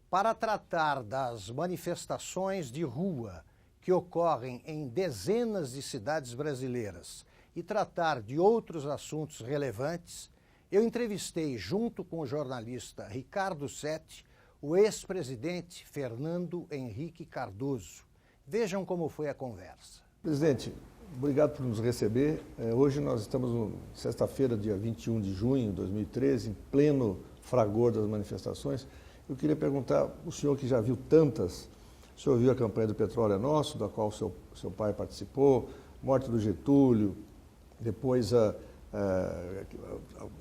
Para tratar das manifestações de rua que ocorrem em dezenas de cidades brasileiras e tratar de outros assuntos relevantes, eu entrevistei, junto com o jornalista Ricardo Sete, o ex-presidente Fernando Henrique Cardoso. Vejam como foi a conversa. Presidente, obrigado por nos receber. Hoje nós estamos, sexta-feira, dia 21 de junho de 2013, em pleno fragor das manifestações. Eu queria perguntar, o senhor que já viu tantas, o senhor viu a campanha do Petróleo é Nosso, da qual seu pai participou, morte do Getúlio, depois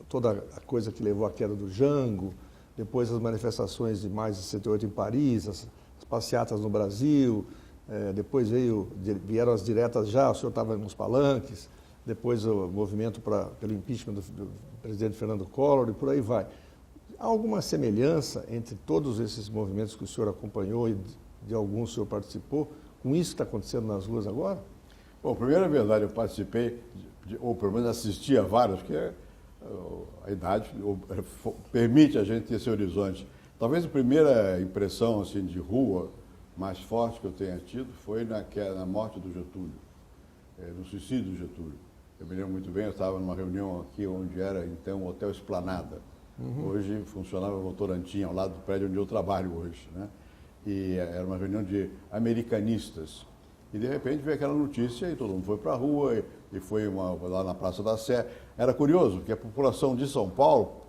toda a coisa que levou à queda do Jango, depois as manifestações de maio de 68 em Paris, as passeatas no Brasil, depois vieram as diretas já, o senhor estava nos palanques, depois o movimento pelo impeachment do presidente Fernando Collor e por aí vai. Há alguma semelhança entre todos esses movimentos que o senhor acompanhou e de alguns o senhor participou, com isso que está acontecendo nas ruas agora? Bom, primeiro é verdade, eu participei, ou pelo menos assisti a vários, porque a idade permite a gente ter esse horizonte. Talvez a primeira impressão assim, de rua mais forte que eu tenha tido foi na morte do Getúlio, no suicídio do Getúlio. Eu me lembro muito bem, eu estava numa reunião aqui onde era então o Hotel Esplanada. Hoje funcionava o Votorantim, ao lado do prédio onde eu trabalho hoje, né? E era uma reunião de americanistas. E de repente veio aquela notícia e todo mundo foi para a rua e foi lá na Praça da Sé. Era curioso, porque a população de São Paulo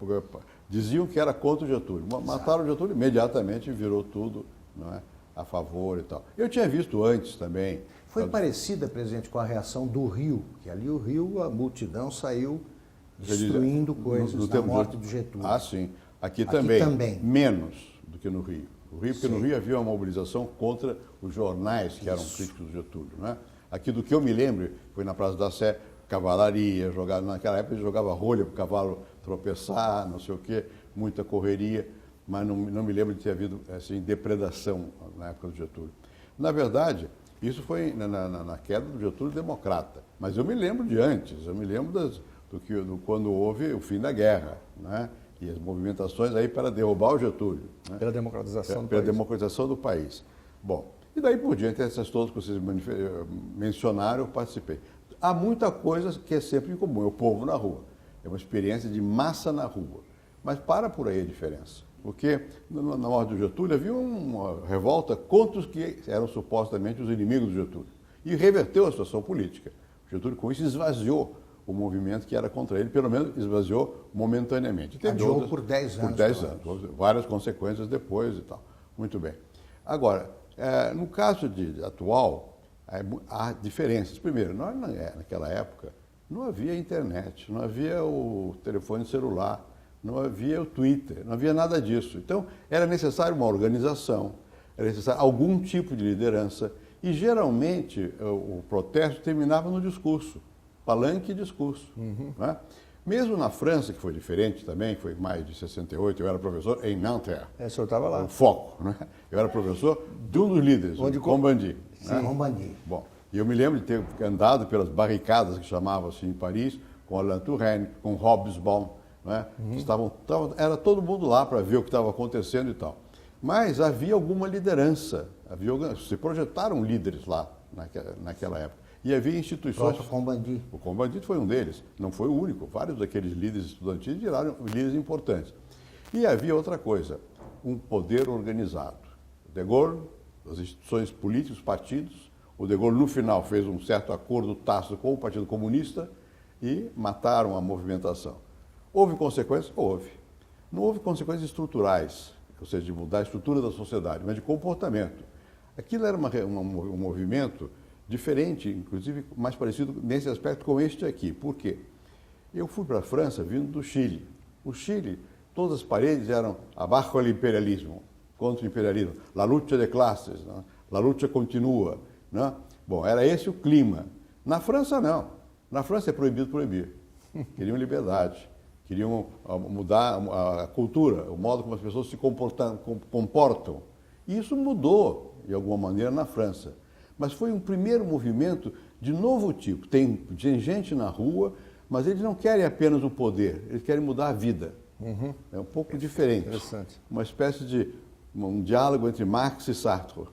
diziam que era contra o Getúlio. Mataram o Getúlio, imediatamente virou tudo, não é, a favor e tal. Eu tinha visto antes também. Foi parecida, presidente, com a reação do Rio, que ali o Rio, a multidão saiu destruindo coisas na morte do Getúlio. Ah, sim. Aqui também. Menos do que no Rio. Porque no Rio havia uma mobilização contra os jornais que eram críticos do Getúlio, né? Aqui, do que eu me lembro, foi na Praça da Sé, cavalaria, naquela época jogava rolha para o cavalo tropeçar, não sei o quê, muita correria, mas não me lembro de ter havido assim, depredação na época do Getúlio. Na verdade, isso foi na queda do Getúlio democrata, mas eu me lembro de antes, eu me lembro quando houve o fim da guerra, né? E as movimentações aí para derrubar o Getúlio. Né? Pela democratização do país. Pela democratização do país. Bom, e daí por diante, essas todas que vocês mencionaram, eu participei. Há muita coisa que é sempre em comum, é o povo na rua. É uma experiência de massa na rua. Mas para por aí a diferença. Porque na morte do Getúlio havia uma revolta contra os que eram supostamente os inimigos do Getúlio. E reverteu a situação política. O Getúlio com isso esvaziou o movimento que era contra ele, pelo menos esvaziou momentaneamente. Adiou por 10 anos. Por 10 anos, várias consequências depois e tal. Muito bem. Agora, no caso atual, há diferenças. Primeiro, naquela época, não havia internet, não havia o telefone celular, não havia o Twitter, não havia nada disso. Então, era necessário uma organização, era necessário algum tipo de liderança, e geralmente o protesto terminava no discurso. Palanque e discurso. Né? Mesmo na França, que foi diferente também, que foi em maio de 68, eu era professor em Nanterre. O senhor estava lá. O foco. Né? Eu era professor de um dos líderes, o Combandi. Sim, Combandi. Bom, e eu me lembro de ter andado pelas barricadas, que chamavam assim em Paris, com Alain Touraine, com Hobsbawm, né? Era todo mundo lá para ver o que estava acontecendo e tal. Mas havia alguma liderança, se projetaram líderes lá naquela época. E havia instituições... O Combandi. O Combandi foi um deles, não foi o único. Vários daqueles líderes estudantis viraram líderes importantes. E havia outra coisa, um poder organizado. O De Gaulle, as instituições políticas, os partidos, o De Gaulle no final fez um certo acordo tácito com o Partido Comunista e mataram a movimentação. Houve consequências? Houve. Não houve consequências estruturais, ou seja, de mudar a estrutura da sociedade, mas de comportamento. Aquilo era um movimento diferente, inclusive mais parecido nesse aspecto com este aqui. Por quê? Eu fui para a França vindo do Chile. O Chile, todas as paredes eram abaixo do imperialismo, contra o imperialismo. La lucha de classes, né? La lucha continua. Né? Bom, era esse o clima. Na França, não. Na França é proibido proibir. Queriam liberdade, queriam mudar a cultura, o modo como as pessoas se comportam. E isso mudou, de alguma maneira, na França. Mas foi um primeiro movimento de novo tipo. Tem gente na rua, mas eles não querem apenas o poder, eles querem mudar a vida. É um pouco diferente. Interessante. Uma espécie de um diálogo entre Marx e Sartre.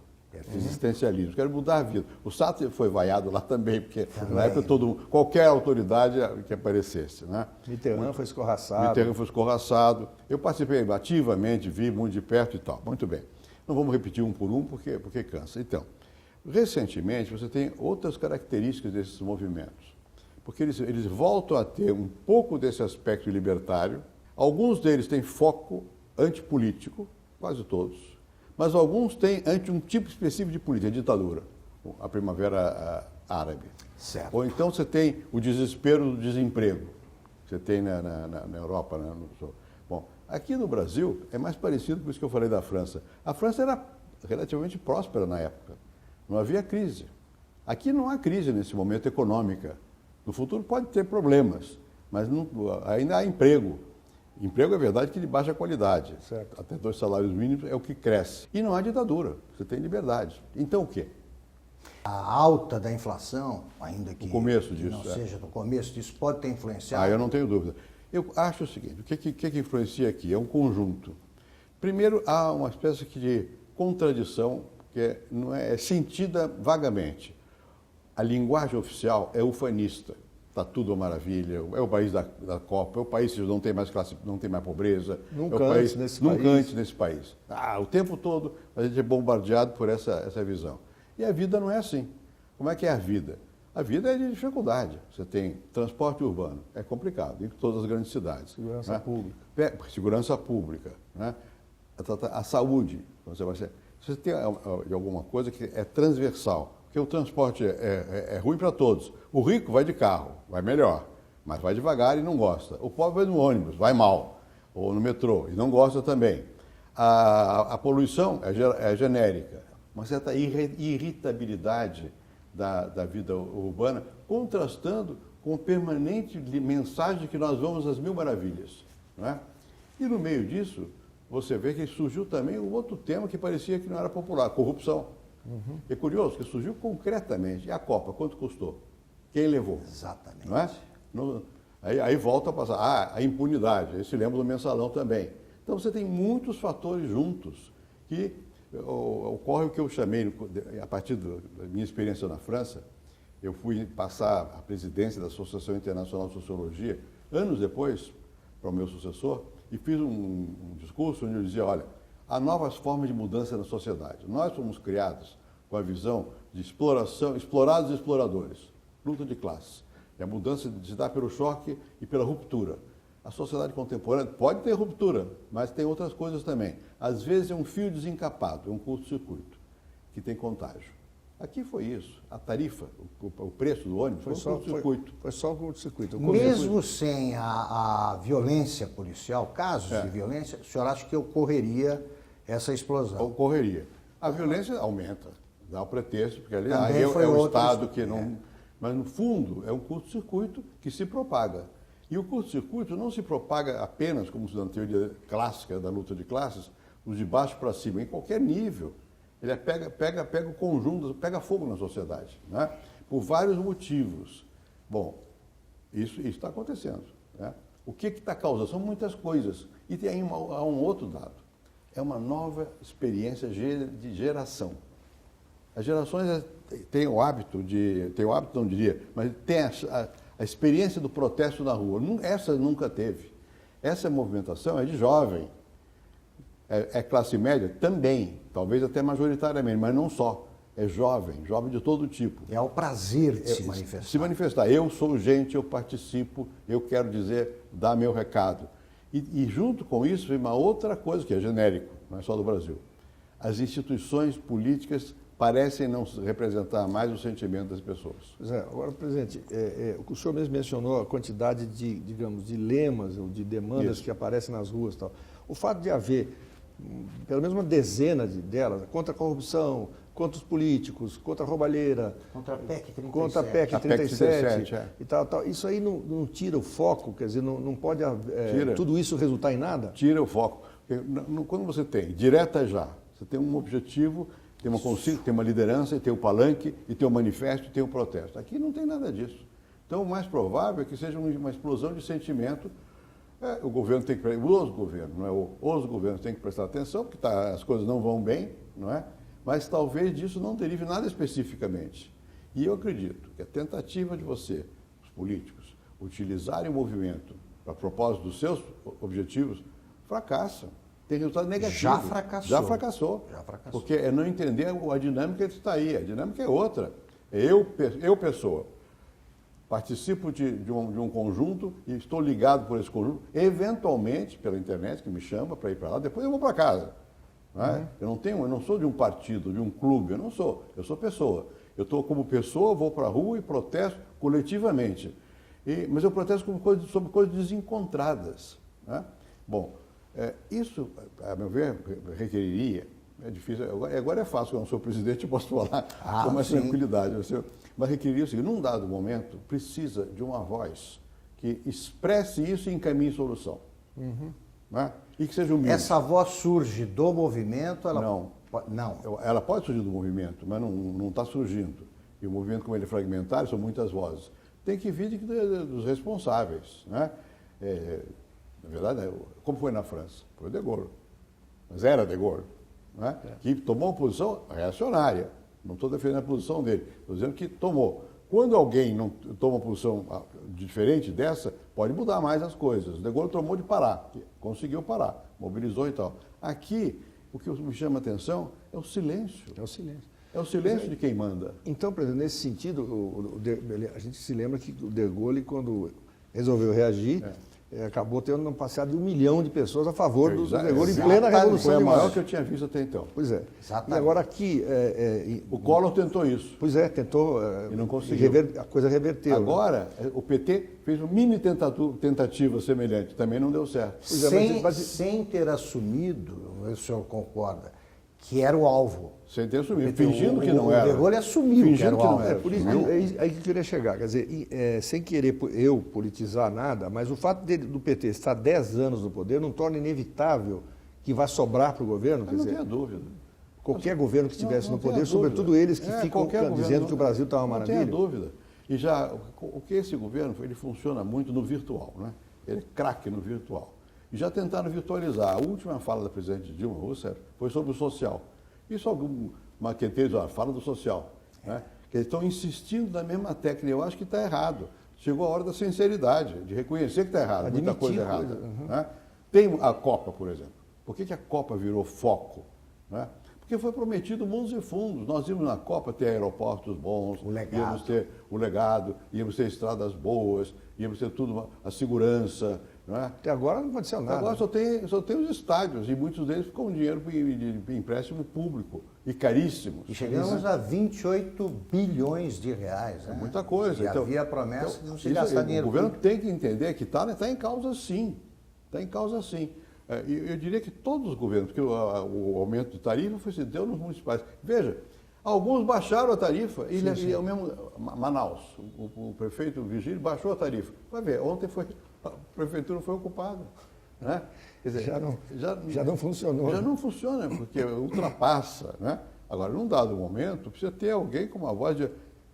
Existencialismo, quero mudar a vida. O Sartre foi vaiado lá também, porque na época qualquer autoridade que aparecesse. Né? Mitterrand foi escorraçado. Mitterrand foi escorraçado. Eu participei ativamente, vi muito de perto e tal. Muito bem. Não vamos repetir um por um, porque cansa. Então, recentemente você tem outras características desses movimentos, porque eles voltam a ter um pouco desse aspecto libertário. Alguns deles têm foco antipolítico, quase todos. Mas alguns têm um tipo específico de política, a ditadura, a Primavera Árabe. Certo. Ou então você tem o desespero do desemprego, que você tem na Europa. Bom, aqui no Brasil é mais parecido com isso que eu falei da França. A França era relativamente próspera na época, não havia crise. Aqui não há crise nesse momento econômica. No futuro pode ter problemas, mas ainda há emprego. Emprego é verdade que de baixa qualidade. Certo. Até 2 salários mínimos é o que cresce. E não há ditadura, você tem liberdade. Então o quê? A alta da inflação, ainda que O começo disso, não seja no começo disso, pode ter influenciado? Ah, eu não tenho dúvida. Eu acho o seguinte, o que influencia aqui? É um conjunto. Primeiro, há uma espécie de contradição que não é sentida vagamente. A linguagem oficial é ufanista. Está tudo uma maravilha, é o país da Copa, é o país que não tem mais classe, não tem mais pobreza. Nunca é o antes país, nesse nunca país. antes nesse país. O tempo todo a gente é bombardeado por essa visão. E a vida não é assim. Como é que é a vida? A vida é de dificuldade. Você tem transporte urbano, é complicado, em todas as grandes cidades. Segurança pública. Segurança pública. Né? A saúde. Você tem alguma coisa que é transversal. Porque o transporte é ruim para todos. O rico vai de carro, vai melhor, mas vai devagar e não gosta. O pobre vai no ônibus, vai mal, ou no metrô, e não gosta também. A poluição é genérica, uma certa irritabilidade da vida urbana, contrastando com a permanente mensagem de que nós vamos às mil maravilhas. Não é? E no meio disso, você vê que surgiu também um outro tema que parecia que não era popular, corrupção. É curioso que surgiu concretamente. E a Copa, quanto custou? Quem levou? Exatamente. Não é? Aí volta a passar. A impunidade. Aí se lembra do mensalão também. Então você tem muitos fatores juntos que ocorre o que eu chamei, a partir da minha experiência na França, eu fui passar a presidência da Associação Internacional de Sociologia, anos depois, para o meu sucessor, e fiz um discurso onde eu dizia, olha, há novas formas de mudança na sociedade. Nós fomos criados com a visão de exploração, explorados e exploradores, luta de classes. E a mudança se dá pelo choque e pela ruptura. A sociedade contemporânea pode ter ruptura, mas tem outras coisas também. Às vezes é um fio desencapado, é um curto-circuito, que tem contágio. Aqui foi isso. A tarifa, o preço do ônibus foi um curto-circuito. Foi só um curto-circuito. Mesmo sem a violência policial, casos de violência, o senhor acha que ocorreria essa explosão? Ocorreria. A violência aumenta, dá o pretexto, porque ali foi o outro Estado que não... Mas, no fundo, é um curto-circuito que se propaga. E o curto-circuito não se propaga apenas, como na teoria clássica da luta de classes, os de baixo para cima, em qualquer nível. Ele pega o conjunto, pega fogo na sociedade, né? Por vários motivos. Bom, isso está acontecendo. Né? O que está causando? São muitas coisas. E tem aí há um outro dado. É uma nova experiência de geração. As gerações têm o hábito não diria, mas tem a experiência do protesto na rua. Essa nunca teve. Essa movimentação é de jovem. É classe média? Também, talvez até majoritariamente, mas não só. É jovem de todo tipo. É o prazer de se manifestar. Se manifestar. Eu sou gente, eu participo, eu quero dar meu recado. E junto com isso vem uma outra coisa que é genérico, não é só do Brasil. As instituições políticas parecem não representar mais o sentimento das pessoas. Pois é, agora, presidente, o senhor mesmo mencionou a quantidade de, digamos, de lemas ou de demandas que aparecem nas ruas e tal. O fato de haver pelo menos uma dezena delas, contra a corrupção, contra os políticos, contra a roubalheira, contra a PEC 37, contra a PEC 37 é. e tal. Isso aí não tira o foco, quer dizer, não pode tudo isso resultar em nada? Tira o foco. Quando você tem direta já, você tem um objetivo, tem uma consigna, tem uma liderança, tem o palanque, e tem o manifesto, e tem o protesto. Aqui não tem nada disso. Então, o mais provável é que seja uma explosão de sentimento O governo tem que, os governos, não é? Os governos têm que prestar atenção, porque as coisas não vão bem, não é? Mas talvez disso não derive nada especificamente. E eu acredito que a tentativa de você, os políticos, utilizarem o movimento para propósito dos seus objetivos, fracassam. Tem resultado negativo. Já fracassou. Já fracassou. Já fracassou. Porque é não entender a dinâmica que está aí. A dinâmica é outra. Eu pessoa, participo de um conjunto e estou ligado por esse conjunto, eventualmente, pela internet, que me chama para ir para lá, depois eu vou para casa. Não é? Eu não sou de um partido, de um clube, eu sou pessoa. Eu estou como pessoa, vou para a rua e protesto coletivamente. Mas eu protesto sobre coisas desencontradas. Né? Bom, isso, a meu ver, requeriria, é difícil, agora é fácil, eu não sou presidente, eu posso falar com mais tranquilidade. Mas requeriria o seguinte, num dado momento, precisa de uma voz que expresse isso e encaminhe solução. Né? E que seja humilde. Essa voz surge do movimento? Não. Não. Ela pode surgir do movimento, mas não está surgindo. E o movimento, como ele é fragmentário, são muitas vozes. Tem que vir dos responsáveis. Né? Na verdade, como foi na França? Foi De Gaulle. Mas era De Gaulle. Né? Que tomou uma posição reacionária. Não estou defendendo a posição dele, estou dizendo que tomou. Quando alguém não toma uma posição diferente dessa, pode mudar mais as coisas. De Gaulle tomou de parar, conseguiu parar, mobilizou e tal. Aqui, o que me chama a atenção é o silêncio. É o silêncio. É o silêncio de quem manda. Então, presidente, nesse sentido, a gente se lembra que o De Gaulle, quando resolveu reagir, acabou tendo um passeado de 1 milhão de pessoas a favor do De Gaulle em plena Revolução Foi a de maior Maio. que eu tinha visto até então. Pois é. Exatamente. E agora aqui... O Collor tentou isso. Pois é, tentou... E não conseguiu. A coisa reverteu. Agora, o PT fez uma mini tentativa semelhante, também não deu certo. Sem ter assumido, o senhor concorda, que era o alvo. Sem ter assumido, fingindo que não era. O De Gaulle assumiu que era o alvo. Por isso, aí que eu queria chegar. Quer dizer, sem querer eu politizar nada, mas o fato do PT estar 10 anos no poder não torna inevitável que vai sobrar para o governo? Quer Não dizer, tenha dúvida. qualquer governo que estivesse no tenha poder, dúvida. sobretudo eles que ficam governo, dizendo que o Brasil está uma maravilha. Não tenha dúvida. E já, o que esse governo, ele funciona muito no virtual, né? Ele é craque no virtual. E já tentaram virtualizar. A última fala da presidente Dilma Rousseff foi sobre o social. Isso algum maqueteiro fala do social. Né? Que eles estão insistindo na mesma técnica. Eu acho que está errado. Chegou a hora da sinceridade, de reconhecer que está errado, muita coisa errada. Né? Tem a Copa, por exemplo. Por que a Copa virou foco? Né? Porque foi prometido mundos e fundos. Nós íamos na Copa ter aeroportos bons, íamos ter o legado, íamos ter estradas boas, íamos ter tudo, a segurança. Não é? Até agora não aconteceu nada. Agora só tem os estádios e muitos deles ficam com dinheiro de empréstimo público e caríssimos. E chegamos a 28 bilhões de reais. Né? É muita coisa. E então, havia a promessa de não se isso, gastar dinheiro O governo público. tem que entender que está em causa sim. Está em causa sim. Eu diria que todos os governos, porque o aumento de tarifa se deu nos municipais. Veja, alguns baixaram a tarifa, e o mesmo Manaus, o prefeito Vigílio baixou a tarifa. Vai ver, ontem a prefeitura foi ocupada. Né? Quer dizer, já não funcionou. Já não funciona, porque ultrapassa. Né? Agora, num dado momento, precisa ter alguém com uma voz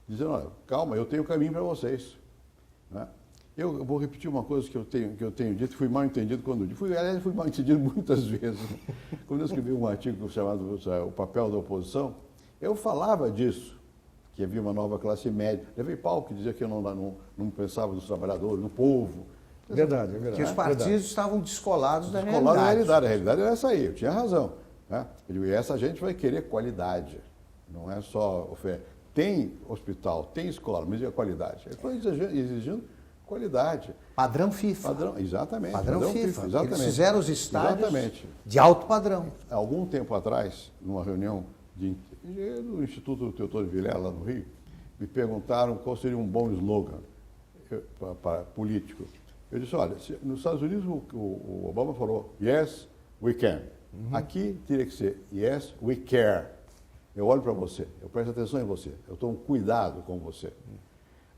dizendo, olha, calma, eu tenho caminho para vocês. Né? Eu vou repetir uma coisa que eu tenho dito, fui mal entendido quando disse. Aliás, fui mal entendido muitas vezes. Quando eu escrevi um artigo chamado O Papel da Oposição, eu falava disso, que havia uma nova classe média. Levei pau que dizia que eu não pensava nos trabalhadores, no povo. Verdade. Que os partidos estavam descolados da Descolado da realidade. A realidade era essa aí, eu tinha razão. Né? Eu digo, e essa gente vai querer qualidade, não é só oferta. Tem hospital, tem escola, mas e a qualidade? Eles estão exigindo qualidade. Padrão FIFA. Exatamente. Padrão FIFA. Exatamente. Eles fizeram os estádios Exatamente. de alto padrão. Há algum tempo atrás, numa reunião do Instituto Teodoro Vilela, lá no Rio, me perguntaram qual seria um bom slogan para político. Eu disse, olha, nos Estados Unidos o Obama falou, yes, we can. Aqui teria que ser, yes, we care. Eu olho para você, eu presto atenção em você, eu tomo cuidado com você.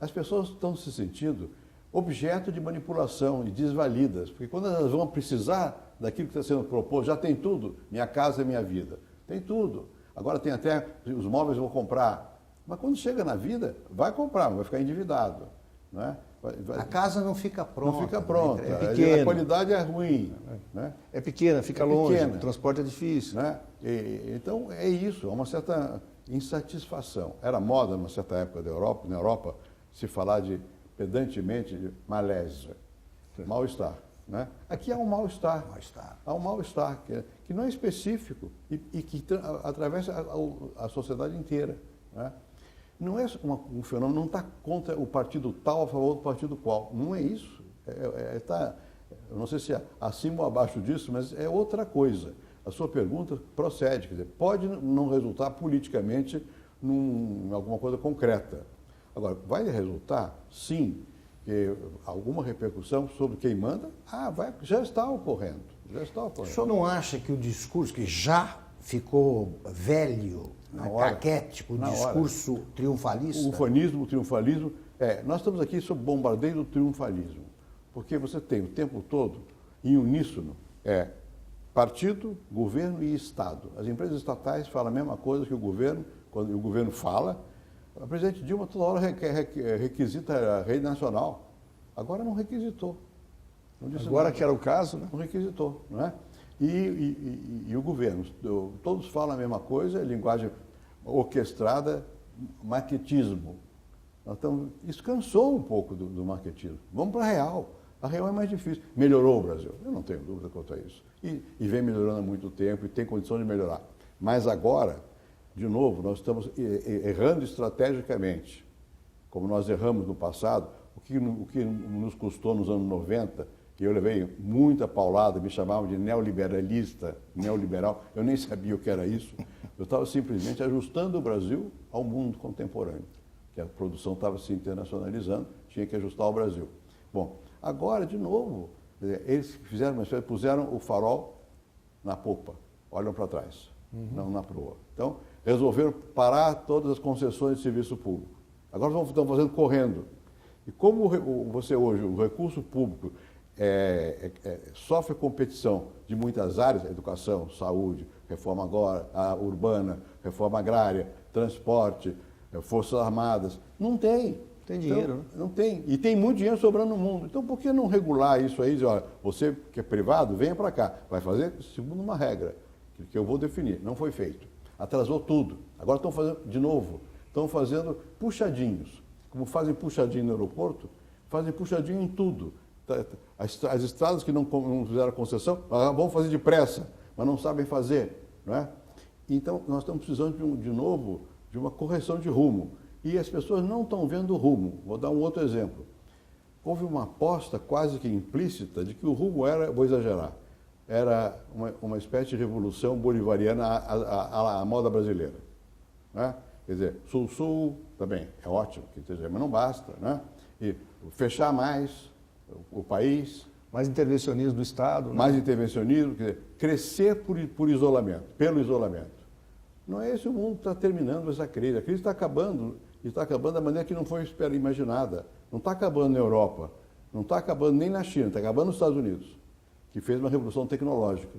As pessoas estão se sentindo objeto de manipulação e desvalidas, porque quando elas vão precisar daquilo que está sendo proposto, já tem tudo, minha casa é minha vida, tem tudo. Agora tem até, os móveis vão comprar, mas quando chega na vida, vai comprar, mas vai ficar endividado. Não é? A casa não fica pronta. Não fica pronta. Né? É pequena. A qualidade é ruim. Né? É pequena, fica longe, o transporte é difícil. Né? Então, é isso, há uma certa insatisfação. Era moda, numa certa época na Europa, se falar pedantemente de malésia, mal-estar. Né? Aqui há um mal-estar. Há um mal-estar que não é específico e que atravessa a sociedade inteira. Né? Não é um fenômeno, não está contra o partido tal a favor do partido qual. Não é isso. Eu não sei se é acima ou abaixo disso, mas é outra coisa. A sua pergunta procede, quer dizer, pode não resultar politicamente em alguma coisa concreta. Agora, vai resultar, sim, alguma repercussão sobre quem manda? Já está ocorrendo. O senhor não acha que o discurso que já ficou velho, caquético, o discurso triunfalista? O triunfalismo. Nós estamos aqui sob bombardeio do triunfalismo, porque você tem o tempo todo, em uníssono, partido, governo e Estado. As empresas estatais falam a mesma coisa que o governo, quando o governo fala. A presidente Dilma toda hora requisita a rede nacional. Agora não requisitou. Não disse agora nada. Que era o caso, né? Não requisitou, não é? E o governo, todos falam a mesma coisa, linguagem orquestrada, marquetismo. Então, isso cansou um pouco do marquetismo. Vamos para a real. A real é mais difícil. Melhorou o Brasil? Eu não tenho dúvida quanto a isso. E vem melhorando há muito tempo e tem condição de melhorar. Mas agora, de novo, nós estamos errando estrategicamente, como nós erramos no passado, o que nos custou nos anos 90, que eu levei muita paulada, me chamavam de neoliberal, eu nem sabia o que era isso. Eu estava simplesmente ajustando o Brasil ao mundo contemporâneo, que a produção estava se internacionalizando, tinha que ajustar o Brasil. Bom, agora, de novo, eles puseram o farol na popa, olham para trás, não na proa. Então, resolveram parar todas as concessões de serviço público. Agora estão fazendo correndo. E como você hoje, o recurso público sofre competição de muitas áreas, educação, saúde, reforma agora, urbana, reforma agrária, transporte, forças armadas, não tem. Tem dinheiro, então, né? Não tem. E tem muito dinheiro sobrando no mundo. Então, por que não regular isso aí? Dizer, olha, você que é privado, venha para cá. Vai fazer segundo uma regra, que eu vou definir. Não foi feito. Atrasou tudo. Agora estão fazendo, de novo, estão fazendo puxadinhos. Como fazem puxadinho no aeroporto, fazem puxadinho em tudo. As estradas que não fizeram concessão, vão fazer depressa, mas não sabem fazer. Não é? Então, nós estamos precisando, de novo, de uma correção de rumo. E as pessoas não estão vendo o rumo. Vou dar um outro exemplo. Houve uma aposta quase que implícita de que o rumo era, vou exagerar, era uma espécie de revolução bolivariana à moda brasileira. Né? Quer dizer, Sul-Sul também é ótimo, mas não basta. Né? E fechar mais o país. Mais intervencionismo do Estado. Né? Mais intervencionismo, quer dizer, crescer por isolamento, pelo isolamento. Não é esse o mundo que está terminando essa crise. A crise está acabando, e está acabando da maneira que não foi imaginada. Não está acabando na Europa, não está acabando nem na China, está acabando nos Estados Unidos, que fez uma revolução tecnológica.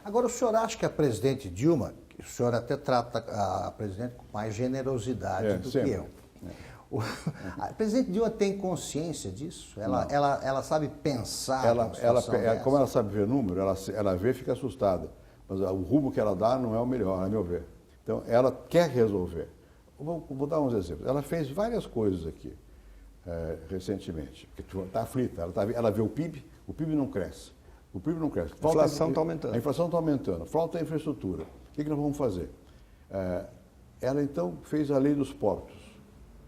Agora, o senhor acha que a presidente Dilma, o senhor até trata a presidente com mais generosidade do sempre. que eu. A presidente Dilma tem consciência disso? Ela sabe pensar? Como ela sabe ver número, ela vê e fica assustada. Mas o rumo que ela dá não é o melhor, a meu ver. Então, ela quer resolver. Vou dar uns exemplos. Ela fez várias coisas aqui, recentemente. Porque está aflita. Ela vê o PIB não cresce. O PIB não cresce. A inflação está aumentando. A inflação está aumentando. Falta infraestrutura. O que nós vamos fazer? Ela, então, fez a lei dos portos.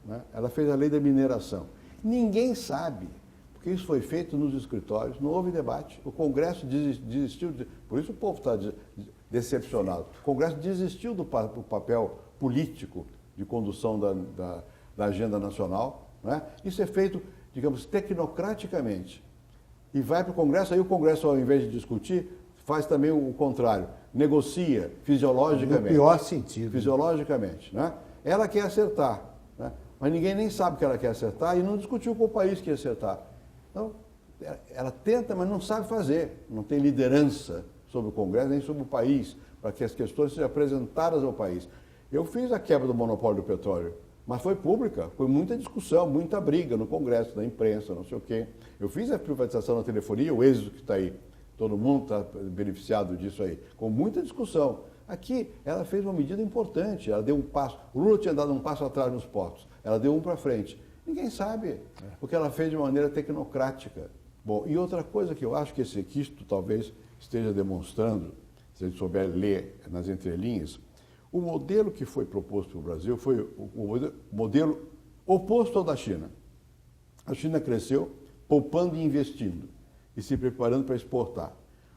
Né? Ela fez a lei da mineração. Ninguém sabe, porque isso foi feito nos escritórios, não houve debate. O Congresso desistiu, por isso o povo está decepcionado. O Congresso desistiu do papel político de condução da agenda nacional. Né? Isso é feito, digamos, tecnocraticamente. E vai para o Congresso, aí o Congresso, ao invés de discutir, faz também o contrário. Negocia fisiologicamente. No pior sentido. Fisiologicamente. Né? Ela quer acertar. Né? Mas ninguém nem sabe que ela quer acertar e não discutiu com o país que ia acertar. Então, ela tenta, mas não sabe fazer. Não tem liderança sobre o Congresso, nem sobre o país, para que as questões sejam apresentadas ao país. Eu fiz a quebra do monopólio do petróleo, mas foi pública, foi muita discussão, muita briga no Congresso, na imprensa, não sei o quê. Eu fiz a privatização da telefonia, o êxito que está aí, todo mundo está beneficiado disso aí, com muita discussão. Aqui, ela fez uma medida importante, ela deu um passo, o Lula tinha dado um passo atrás nos portos, ela deu um para frente. Ninguém sabe, porque ela fez de maneira tecnocrática. Bom, e outra coisa que eu acho que isto talvez esteja demonstrando, se a gente souber ler nas entrelinhas, o modelo que foi proposto para o Brasil foi o modelo oposto ao da China. A China cresceu poupando e investindo e se preparando para exportar.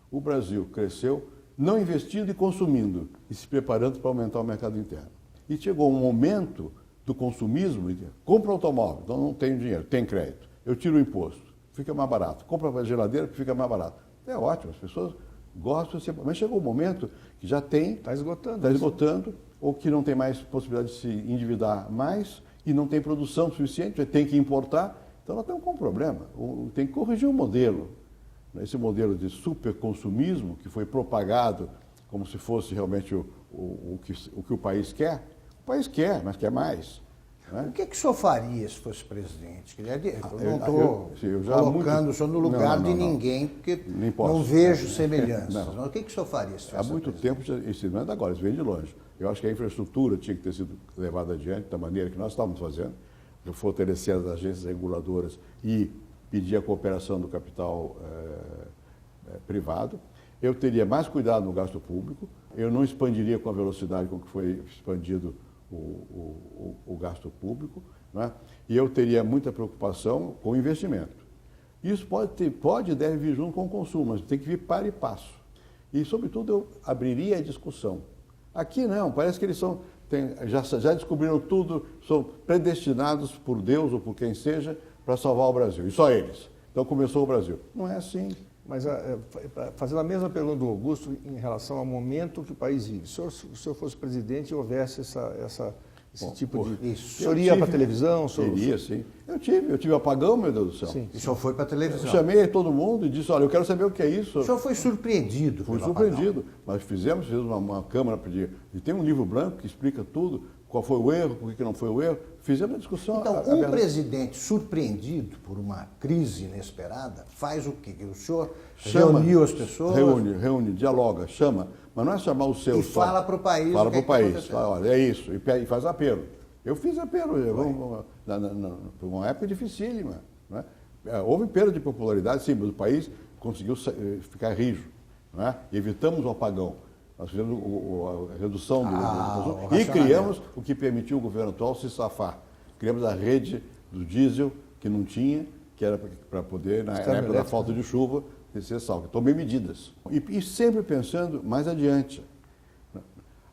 O Brasil cresceu não investindo e consumindo e se preparando para aumentar o mercado interno. E chegou um momento do consumismo, compra automóvel, então não tenho dinheiro, tem crédito, eu tiro o imposto, fica mais barato, compra a geladeira que fica mais barato. É ótimo, as pessoas gostam, mas chegou um momento que já tem... Está esgotando. Está esgotando, ou que não tem mais possibilidade de se endividar mais e não tem produção suficiente, tem que importar, então nós estamos com um problema, tem que corrigir o modelo. Esse modelo de superconsumismo que foi propagado como se fosse realmente o que o país quer. O país quer, mas quer mais. Né? O que o senhor faria se fosse presidente? Eu não estou colocando o senhor no lugar de ninguém, porque não vejo semelhanças. Mas o que o senhor faria se fosse Há muito tempo, isso não é de agora, isso vem de longe. Eu acho que a infraestrutura tinha que ter sido levada adiante da maneira que nós estávamos fazendo, fortalecer as agências reguladoras e pedir a cooperação do capital privado. Eu teria mais cuidado no gasto público, eu não expandiria com a velocidade com que foi expandido o gasto público, né? E eu teria muita preocupação com o investimento. Isso pode e deve vir junto com o consumo, mas tem que vir para e passo. E, sobretudo, eu abriria a discussão. Aqui não, parece que eles já descobriram tudo, são predestinados por Deus ou por quem seja para salvar o Brasil, e só eles. Então começou o Brasil. Não é assim. Mas fazendo a mesma pergunta do Augusto em relação ao momento que o país vive. Se o senhor fosse presidente e houvesse esse tipo de... Isso. O senhor ia para a televisão? Iria, sim. Eu tive apagão, meu Deus do céu. Sim. E o senhor foi para a televisão? Eu chamei todo mundo e disse, olha, eu quero saber o que é isso. O senhor foi surpreendido? Fui surpreendido. Mas fizemos uma Câmara e tem um livro branco que explica tudo, qual foi o erro, por que não foi o erro. Fizemos a discussão. Então, um presidente surpreendido por uma crise inesperada faz o quê? O senhor reuniu as pessoas? Reúne, dialoga, chama. Mas não é chamar o seu e só. Fala para o país. Fala para o país. Fala, olha, é isso. E faz apelo. Eu fiz apelo. Foi uma época dificílima. Né? Houve perda de popularidade, sim, mas o país conseguiu ficar rijo. Né? Evitamos o apagão. Nós fizemos a redução do consumo e criamos o que permitiu o governo atual se safar. Criamos a rede do diesel, que não tinha, que era para poder, na época da falta de chuva, ser salvo. Tomei medidas. E sempre pensando mais adiante.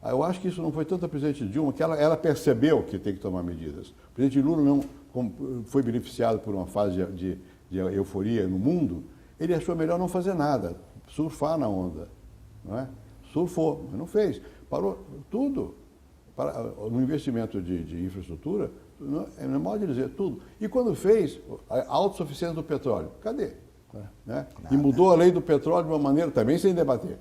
Eu acho que isso não foi tanto a presidente Dilma, que ela percebeu que tem que tomar medidas. O presidente Lula não foi beneficiado por uma fase de euforia no mundo, ele achou melhor não fazer nada, surfar na onda. Não é? Surfou, mas não fez. Parou tudo. No investimento de infraestrutura, é normal de dizer tudo. E quando fez, a autossuficiência do petróleo, cadê? Né? E mudou a lei do petróleo de uma maneira também sem debater.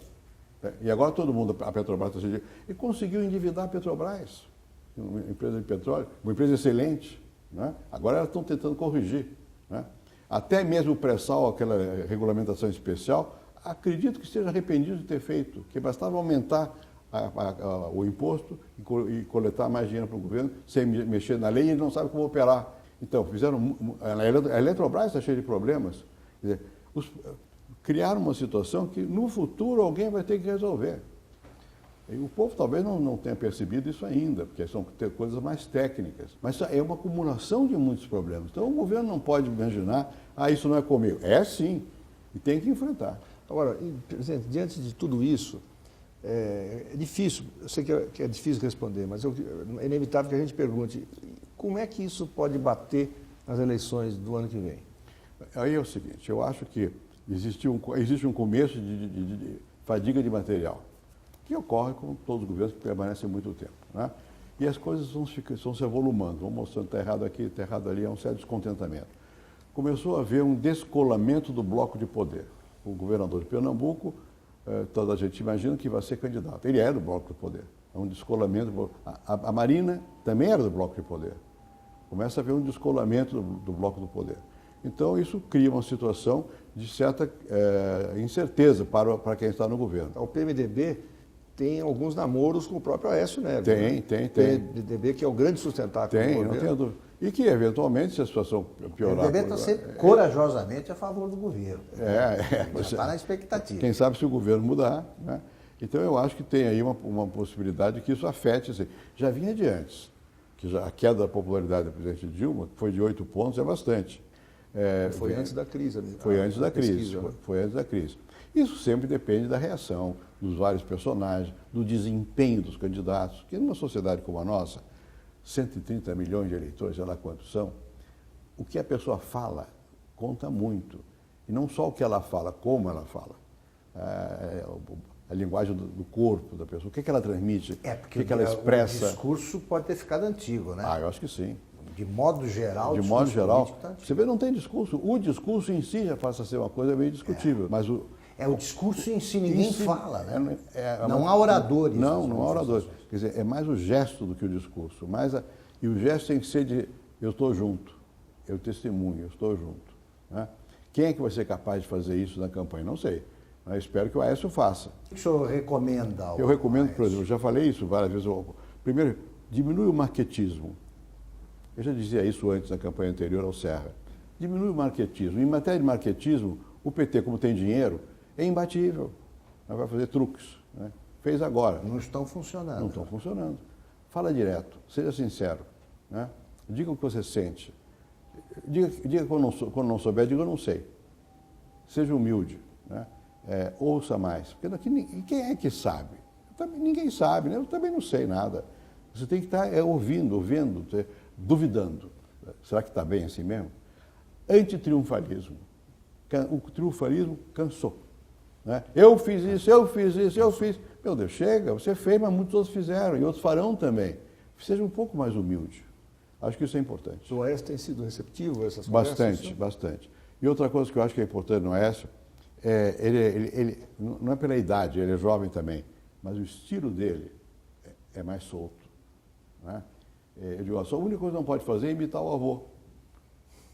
E agora todo mundo, a Petrobras está cheia. E conseguiu endividar a Petrobras, uma empresa de petróleo, uma empresa excelente. Né? Agora elas estão tentando corrigir. Né? Até mesmo o pré-sal, aquela regulamentação especial, acredito que esteja arrependido de ter feito, que bastava aumentar o imposto e coletar mais dinheiro para o governo, sem mexer na lei, e ele não sabe como operar. Então, a Eletrobras está cheia de problemas. Quer dizer, criaram uma situação que no futuro alguém vai ter que resolver. E o povo talvez não tenha percebido isso ainda, porque são coisas mais técnicas. Mas é uma acumulação de muitos problemas. Então o governo não pode imaginar, isso não é comigo. É sim, e tem que enfrentar. Agora, presidente, diante de tudo isso, é difícil, eu sei que é difícil responder, mas é inevitável que a gente pergunte, como é que isso pode bater nas eleições do ano que vem? Aí é o seguinte, eu acho que existe um começo de fadiga de material, que ocorre com todos os governos que permanecem muito tempo. Né? E as coisas vão se avolumando, vão mostrando está errado aqui, está errado ali, há um certo descontentamento. Começou a haver um descolamento do bloco de poder. O governador de Pernambuco toda a gente imagina que vai ser candidato. Ele é do Bloco do Poder. É um descolamento. A Marina também era do Bloco de Poder. Começa a haver um descolamento do Bloco do Poder. Então, isso cria uma situação de certa incerteza para quem está no governo. O PMDB tem alguns namoros com o próprio Aécio Neves. Tem. O PMDB que é o grande sustentáculo do governo. Não tenho dúvida. E que, eventualmente, se a situação piorar... O PMDB está sempre corajosamente a favor do governo. Já está na expectativa. Quem sabe se o governo mudar, né? Então, eu acho que tem aí uma possibilidade que isso afete. Assim. Já vinha de antes, que a queda da popularidade da presidente Dilma, que foi de 8 pontos, é bastante. Foi antes da crise. Foi antes da crise. Foi antes da crise. Isso sempre depende da reação dos vários personagens, do desempenho dos candidatos, que numa sociedade como a nossa, 130 milhões de eleitores, sei lá quantos são, o que a pessoa fala conta muito. E não só o que ela fala, como ela fala. A linguagem do corpo da pessoa, o que ela transmite, o que ela expressa. O discurso pode ter ficado antigo, né? Eu acho que sim. De modo geral, de modo geral, tá você vê, não tem discurso. O discurso em si já passa a ser uma coisa meio discutível. Mas o discurso em si, ninguém fala, né? Não há oradores. Não há oradores. Quer dizer, é mais o gesto do que o discurso. E o gesto tem que ser de eu estou junto, eu testemunho, eu estou junto. Né? Quem é que vai ser capaz de fazer isso na campanha? Não sei. Mas espero que o Aécio faça. O que o senhor recomenda? Eu recomendo, por exemplo, eu já falei isso várias vezes. Primeiro, diminui o marquetismo. Eu já dizia isso antes na campanha anterior ao Serra. Diminui o marquetismo. Em matéria de marquetismo, o PT, como tem dinheiro, é imbatível. Vai fazer truques. Né? Fez agora. Não estão funcionando. Não estão funcionando. Fala direto, seja sincero. Né? Diga o que você sente. Diga quando não souber, diga eu não sei. Seja humilde. Né? Ouça mais. Porque aqui, quem é que sabe? Ninguém sabe, né? Eu também não sei nada. Você tem que estar ouvindo, duvidando. Será que está bem assim mesmo? Antitriunfalismo. O triunfalismo cansou. Né? Eu fiz isso, eu fiz. Meu Deus, chega, você fez, mas muitos outros fizeram, e outros farão também. Seja um pouco mais humilde. Acho que isso é importante. O Aécio tem sido receptivo a essas conversas? Bastante. E outra coisa que eu acho que é importante no Aécio, ele não é pela idade, ele é jovem também, mas o estilo dele é mais solto. Né? Eu digo, a única coisa que não pode fazer é imitar o avô.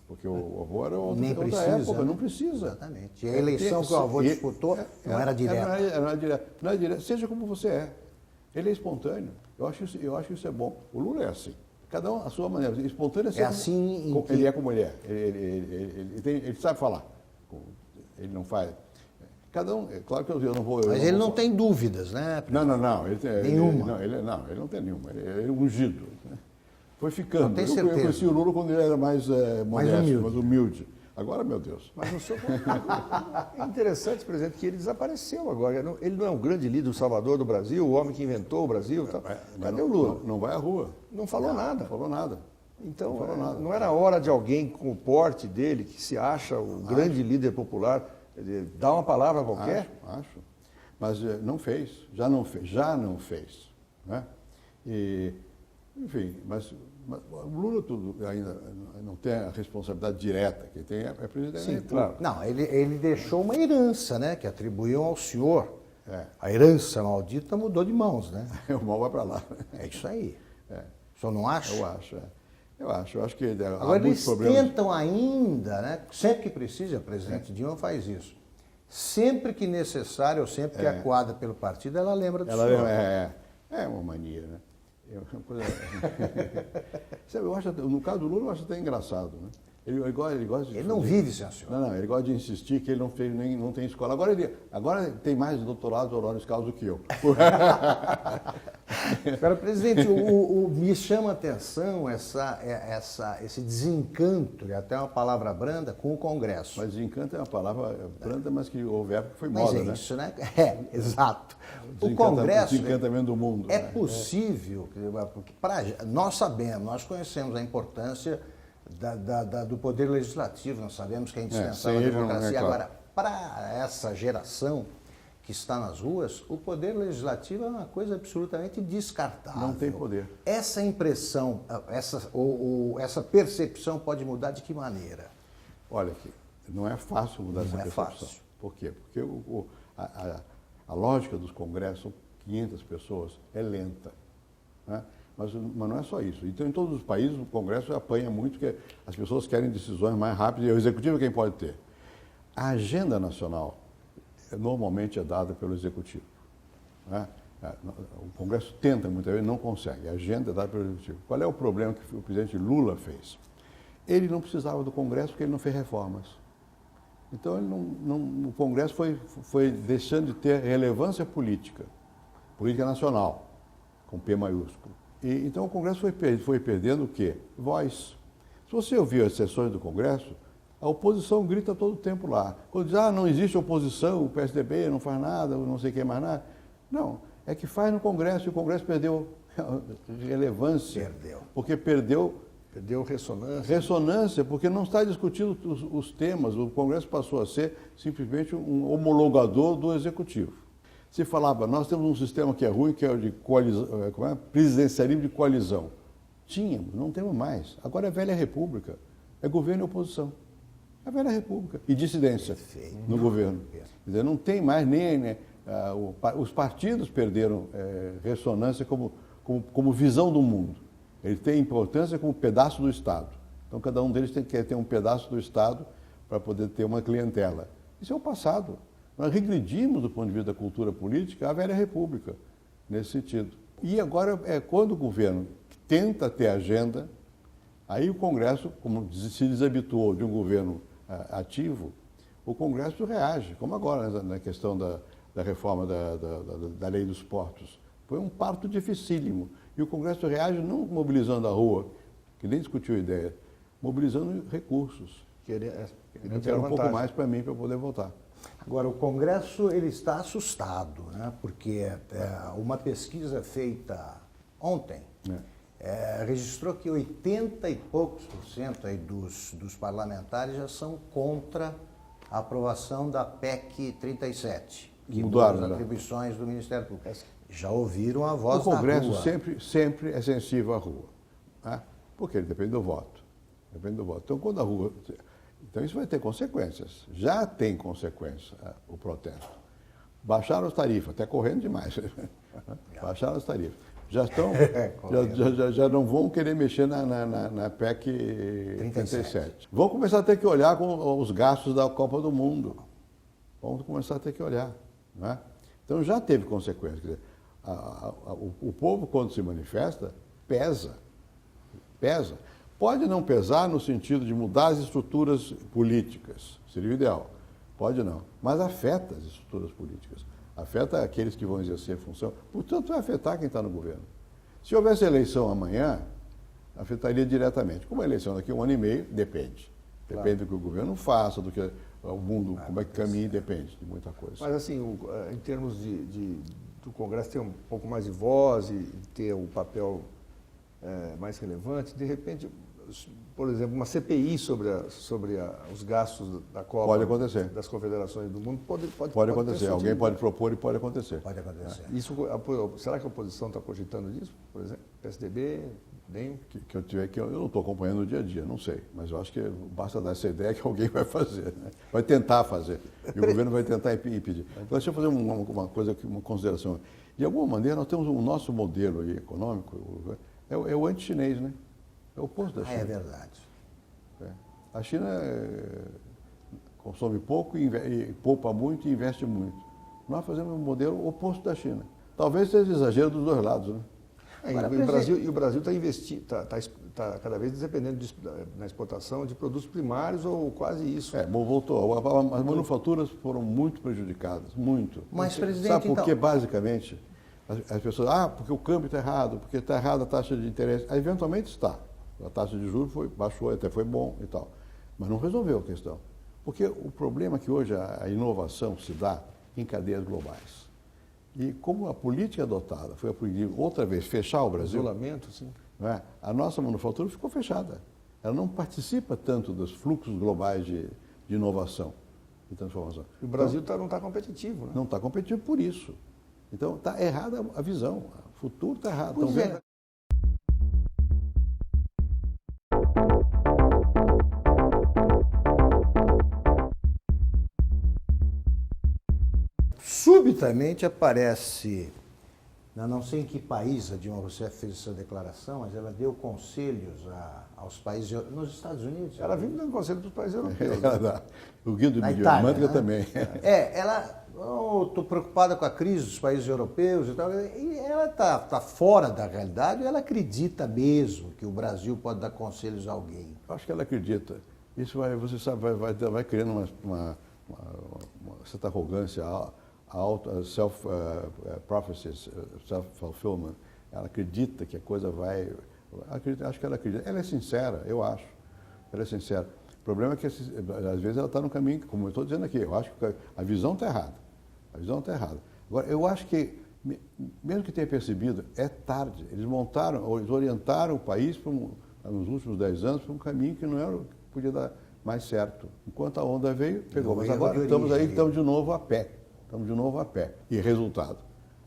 Porque o avô era outra época, né? Não precisa. Exatamente. E a eleição que o avô disputou não era direta. Não é direta. Seja como você é. Ele é espontâneo. Eu acho que isso é bom. O Lula é assim. Cada um a sua maneira. Espontâneo é assim. Ele é como ele é. Ele sabe falar. Ele não faz. Cada um. Claro que eu não vou. Mas ele não tem dúvidas, né? Não. Nenhuma. Ele não tem nenhuma. Ele é ungido. Né? Foi ficando. Não tem certeza. Eu conheci o Lula quando ele era mais modesto, mais humilde. Agora, meu Deus. Mas não sou... É interessante, presidente, que ele desapareceu agora. Ele não é um grande líder do Salvador do Brasil, o homem que inventou o Brasil. Cadê o Lula? Não vai à rua. Não falou nada. Não falou nada. Então, não era hora de alguém com o porte dele, que se acha o grande líder popular, dar uma palavra qualquer? Acho. Mas não fez. Já não fez. Né? Enfim, mas o Lula ainda não tem a responsabilidade direta, quem tem é presidente. Sim, claro. Não, ele deixou uma herança, né, que atribuíam ao senhor. É. A herança maldita mudou de mãos, né? O mal vai para lá. É isso aí. O senhor não acha? Eu acho que agora eles tentam ainda, né? Sempre que precisa, o presidente Dilma faz isso. Sempre que necessário, ou sempre que acuada pelo partido, ela lembra do senhor. É uma mania, né? Eu acho, no caso do Lula, eu acho até engraçado, né? Ele gosta de... Ele não vive sem a senhora. Não, ele gosta de insistir que ele não tem escola. Agora tem mais doutorados honoris causa do que eu. Agora, presidente, me chama a atenção esse desencanto, e até uma palavra branda, com o Congresso. Mas desencanto é uma palavra branda, mas que houve época que foi moda, né? Mas isso, né? Exato. O Congresso... Desencantamento do mundo. É possível, porque nós sabemos, nós conhecemos a importância do poder legislativo, nós sabemos que é indispensável a democracia. Agora, para essa geração que está nas ruas, o poder legislativo é uma coisa absolutamente descartável. Não tem poder. Essa impressão, essa percepção pode mudar de que maneira? Olha, não é fácil mudar essa percepção. Fácil. Por quê? Porque A lógica dos congressos, são 500 pessoas, é lenta. Né? Mas não é só isso. Então, em todos os países, o Congresso apanha muito, porque as pessoas querem decisões mais rápidas, e o Executivo é quem pode ter. A agenda nacional normalmente é dada pelo Executivo. Né? O Congresso tenta, muitas vezes, não consegue. A agenda é dada pelo Executivo. Qual é o problema que o presidente Lula fez? Ele não precisava do Congresso porque ele não fez reformas. Então, o Congresso foi deixando de ter relevância política nacional, com P maiúsculo. Então, o Congresso foi perdendo o quê? Voz. Se você ouvir as sessões do Congresso, a oposição grita todo o tempo lá. Quando diz, não existe oposição, o PSDB não faz nada, não sei quem mais nada. Não, é que faz no Congresso, e o Congresso perdeu relevância. Porque perdeu ressonância. Ressonância, porque não está discutindo os temas. O Congresso passou a ser simplesmente um homologador do Executivo. Se falava, nós temos um sistema que é ruim, que é o de presidencialismo de coalizão. Tínhamos, não temos mais. Agora é velha república. É governo e oposição. É velha república. E dissidência no governo. Quer dizer, não tem mais nem... os partidos perderam ressonância como visão do mundo. Ele tem importância como pedaço do Estado. Então, cada um deles quer ter um pedaço do Estado para poder ter uma clientela. Isso é o passado. Nós regredimos, do ponto de vista da cultura política, a velha república, nesse sentido. E agora, quando o governo tenta ter agenda, aí o Congresso, como se desabituou de um governo ativo, o Congresso reage, como agora, na questão da reforma da lei dos portos. Foi um parto dificílimo. E o Congresso reage não mobilizando a rua, que nem discutiu a ideia, mobilizando recursos. Queria um pouco mais para mim, para eu poder votar. Agora, o Congresso ele está assustado, né? Porque uma pesquisa feita ontem registrou que 80 e poucos % aí dos parlamentares já são contra a aprovação da PEC 37, que muda as atribuições do Ministério Público. Já ouviram a voz da rua. O Congresso sempre é sensível à rua, né? Porque ele depende do voto. Então, quando a rua... Então, isso vai ter consequências. Já tem consequência o protesto. Baixaram as tarifas, até correndo demais. Baixaram as tarifas. Já não vão querer mexer na PEC 37. Vão começar a ter que olhar com os gastos da Copa do Mundo. Vão começar a ter que olhar. Não é? Então, já teve consequências. Quer dizer, o povo, quando se manifesta, pesa. Pode não pesar no sentido de mudar as estruturas políticas, seria o ideal. Pode não, mas afeta as estruturas políticas. Afeta aqueles que vão exercer a função, portanto vai afetar quem está no governo. Se houvesse eleição amanhã, afetaria diretamente. Como a eleição daqui a 1 ano e meio, depende. Depende do que o governo faça, do que o mundo, como é que caminha, depende de muita coisa. Mas assim, em termos do Congresso ter um pouco mais de voz e ter um papel mais relevante, de repente, por exemplo, uma CPI sobre os gastos da Copa, pode acontecer, das confederações do mundo, pode acontecer. Alguém pode propor e pode acontecer. Pode acontecer. Será que a oposição está cogitando disso, por exemplo? PSDB, DEM? Eu não estou acompanhando o dia a dia, não sei. Mas eu acho que basta dar essa ideia que alguém vai fazer, né? Vai tentar fazer. E o governo vai tentar impedir. Então, deixa eu fazer uma coisa, uma consideração. De alguma maneira, nós temos o nosso modelo aí, econômico, é o anti-chinês, né? É o oposto da China. É verdade. A China consome pouco, poupa muito e investe muito. Nós fazemos um modelo oposto da China. Talvez seja exagero dos dois lados, né? O Brasil está investindo, está cada vez dependendo na exportação de produtos primários ou quase isso. Voltou. As manufaturas foram muito prejudicadas, muito. Mas, presidente, sabe por que, basicamente, as pessoas, porque o câmbio está errado, porque está errada a taxa de interesse. Eventualmente está. A taxa de juros baixou, até foi bom e tal. Mas não resolveu a questão. Porque o problema é que hoje a inovação se dá em cadeias globais. E como a política adotada foi outra vez fechar o Brasil... Isolamento, sim. A nossa manufatura ficou fechada. Ela não participa tanto dos fluxos globais de inovação e transformação. E o Brasil não está competitivo, né? Não está competitivo por isso. Então, está errada a visão. O futuro está errado. Pois vendo? subitamente aparece, não sei em que país a Dilma Rousseff fez essa declaração, mas ela deu conselhos aos países, nos Estados Unidos. Ela vive dando conselho para os países europeus. O Guido Na de Itália, Diamântica né? também. Ela, estou preocupada com a crise dos países europeus e tal, e ela está fora da realidade, ela acredita mesmo que o Brasil pode dar conselhos a alguém. Eu acho que ela acredita. Isso vai, você sabe, vai criando uma certa arrogância, self-prophecies, self-fulfillment. Ela acredita que a coisa vai... Acho que ela acredita. Ela é sincera, eu acho. Ela é sincera. O problema é que, às vezes, ela está no caminho, como eu estou dizendo aqui, eu acho que a visão está errada. A visão está errada. Agora, eu acho que, mesmo que tenha percebido, é tarde. Eles orientaram o país, nos últimos 10 anos, para um caminho que não era o que podia dar mais certo. Enquanto a onda veio, pegou. Mas agora estamos de novo a pé. Estamos de novo a pé. E resultado,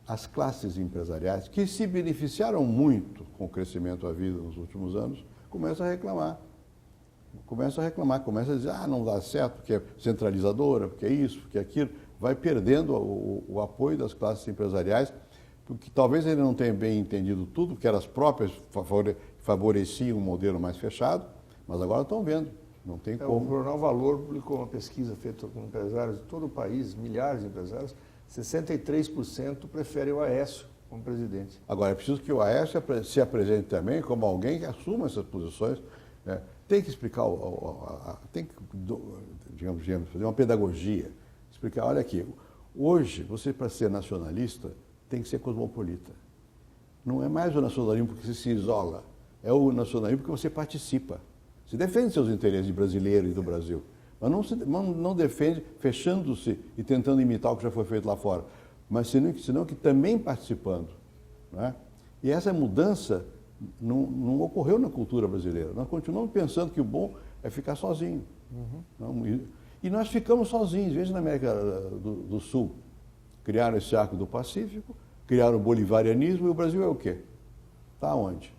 as classes empresariais, que se beneficiaram muito com o crescimento da vida nos últimos anos, começam a reclamar. Começam a dizer, não dá certo, porque é centralizadora, porque é isso, porque é aquilo. Vai perdendo o apoio das classes empresariais, porque talvez ele não tenha bem entendido tudo, porque elas próprias favoreciam um modelo mais fechado, mas agora estão vendo. Não tem como. O Jornal Valor publicou uma pesquisa feita com empresários de todo o país, milhares de empresários, 63% preferem o Aécio como presidente. Agora, é preciso que o Aécio se apresente também como alguém que assuma essas posições. Tem que explicar, tem que, digamos, fazer uma pedagogia. Explicar, olha aqui, hoje, você para ser nacionalista tem que ser cosmopolita. Não é mais o nacionalismo porque você se isola, é o nacionalismo porque você participa. Você defende seus interesses de brasileiro e do Brasil, mas não defende fechando-se e tentando imitar o que já foi feito lá fora, mas senão que também participando. Não é? E essa mudança não ocorreu na cultura brasileira. Nós continuamos pensando que o bom é ficar sozinho. E nós ficamos sozinhos. Veja na América do Sul. Criaram esse arco do Pacífico, criaram o bolivarianismo, e o Brasil é o quê? Está onde?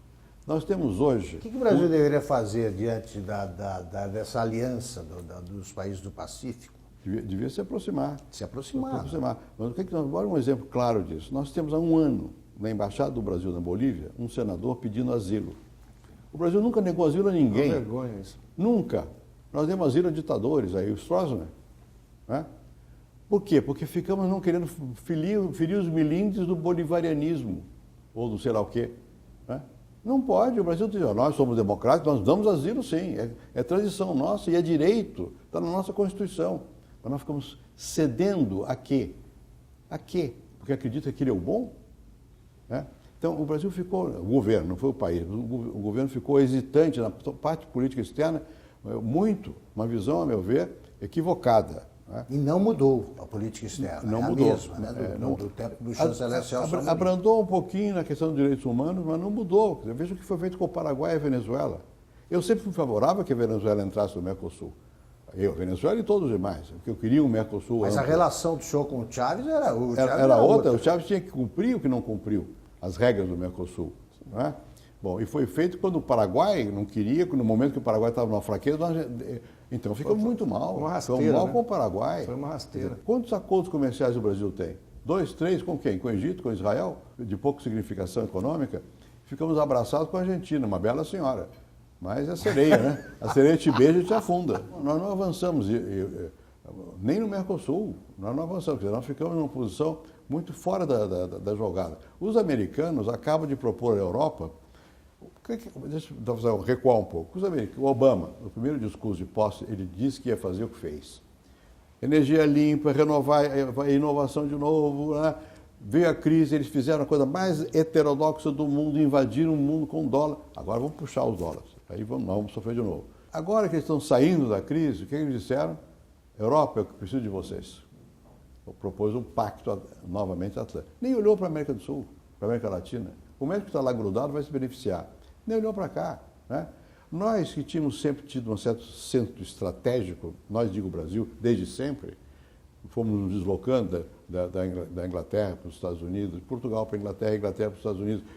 Nós temos hoje... O que o Brasil deveria fazer diante dessa aliança dos países do Pacífico? Devia se aproximar. Se aproximar. Mas olha um exemplo claro disso. Nós temos há um ano, na Embaixada do Brasil na Bolívia, um senador pedindo asilo. O Brasil nunca negou asilo a ninguém. É uma vergonha isso. Nunca. Nós demos asilo a ditadores, aí o Stroessner. Né? Por quê? Porque ficamos não querendo ferir os milindres do bolivarianismo, ou do sei lá o quê. Né? Não pode, o Brasil diz, nós somos democráticos, nós damos asilo sim, é tradição nossa e é direito, está na nossa Constituição. Mas nós ficamos cedendo a quê? A quê? Porque acredita que ele é o bom? Né? Então, o Brasil ficou, o governo, não foi o país, o governo ficou hesitante na parte política externa, uma visão, a meu ver, equivocada. Né? E não mudou a política externa, não é mudou. A mesma, né? Do tempo do chanceler Celso Amorim. Abrandou um pouquinho na questão dos direitos humanos, mas não mudou. Veja o que foi feito com o Paraguai e a Venezuela. Eu sempre fui favorável que a Venezuela entrasse no Mercosul. A Venezuela e todos os demais, porque eu queria um Mercosul. Mas amplo. A relação do senhor com o Chávez era outra. O Chávez tinha que cumprir o que não cumpriu, as regras do Mercosul. Não é? Bom, e foi feito quando o Paraguai não queria, no momento que o Paraguai estava numa fraqueza, então fica muito mal. Uma rasteira, ficou mal né? com o Paraguai. Foi uma rasteira. Quantos acordos comerciais o Brasil tem? 2, 3, com quem? Com o Egito, com Israel, de pouca significação econômica. Ficamos abraçados com a Argentina, uma bela senhora. Mas é sereia, né? A sereia te beija e te afunda. Nós não avançamos, nem no Mercosul, nós não avançamos, porque nós ficamos numa posição muito fora da jogada. Os americanos acabam de propor à Europa, deixa eu recuar um pouco, o Obama, no primeiro discurso de posse, ele disse que ia fazer o que fez. Energia limpa, renovar a inovação de novo, né? Veio a crise, eles fizeram a coisa mais heterodoxa do mundo, invadiram o mundo com dólar. Agora vamos puxar os dólares. Aí vamos sofrer de novo. Agora que eles estão saindo da crise, o que eles disseram? Europa, eu preciso de vocês. Propôs um pacto novamente atlântico. Nem olhou para a América do Sul, para a América Latina. O médico que está lá grudado vai se beneficiar. Nem olhou para cá. Né? Nós que tínhamos sempre tido um certo centro estratégico, nós digo Brasil, desde sempre, fomos nos deslocando da Inglaterra para os Estados Unidos, de Portugal para a Inglaterra, Inglaterra para os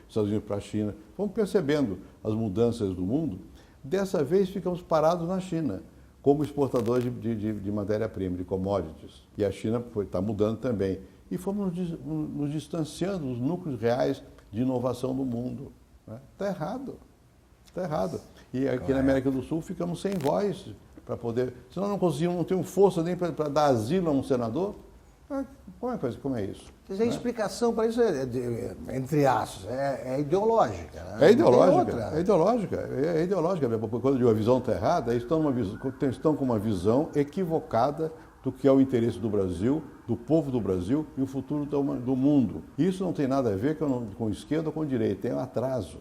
Estados Unidos para a China. Fomos percebendo as mudanças do mundo. Dessa vez ficamos parados na China, como exportadores de matéria-prima, de commodities. E a China está mudando também. e fomos nos distanciando dos núcleos reais de inovação do mundo. Está errado. Está errado. E aqui na América do Sul ficamos sem voz para poder... Senão não conseguimos, não temos força nem para dar asilo a um senador. Como é isso? Quer dizer, a explicação para isso entre aspas, é ideológica. Né? É ideológica. Quando eu digo a visão está errada, estão com uma visão equivocada do que é o interesse do Brasil, do povo do Brasil e o futuro do mundo. Isso não tem nada a ver com esquerda ou com direita, tem um atraso.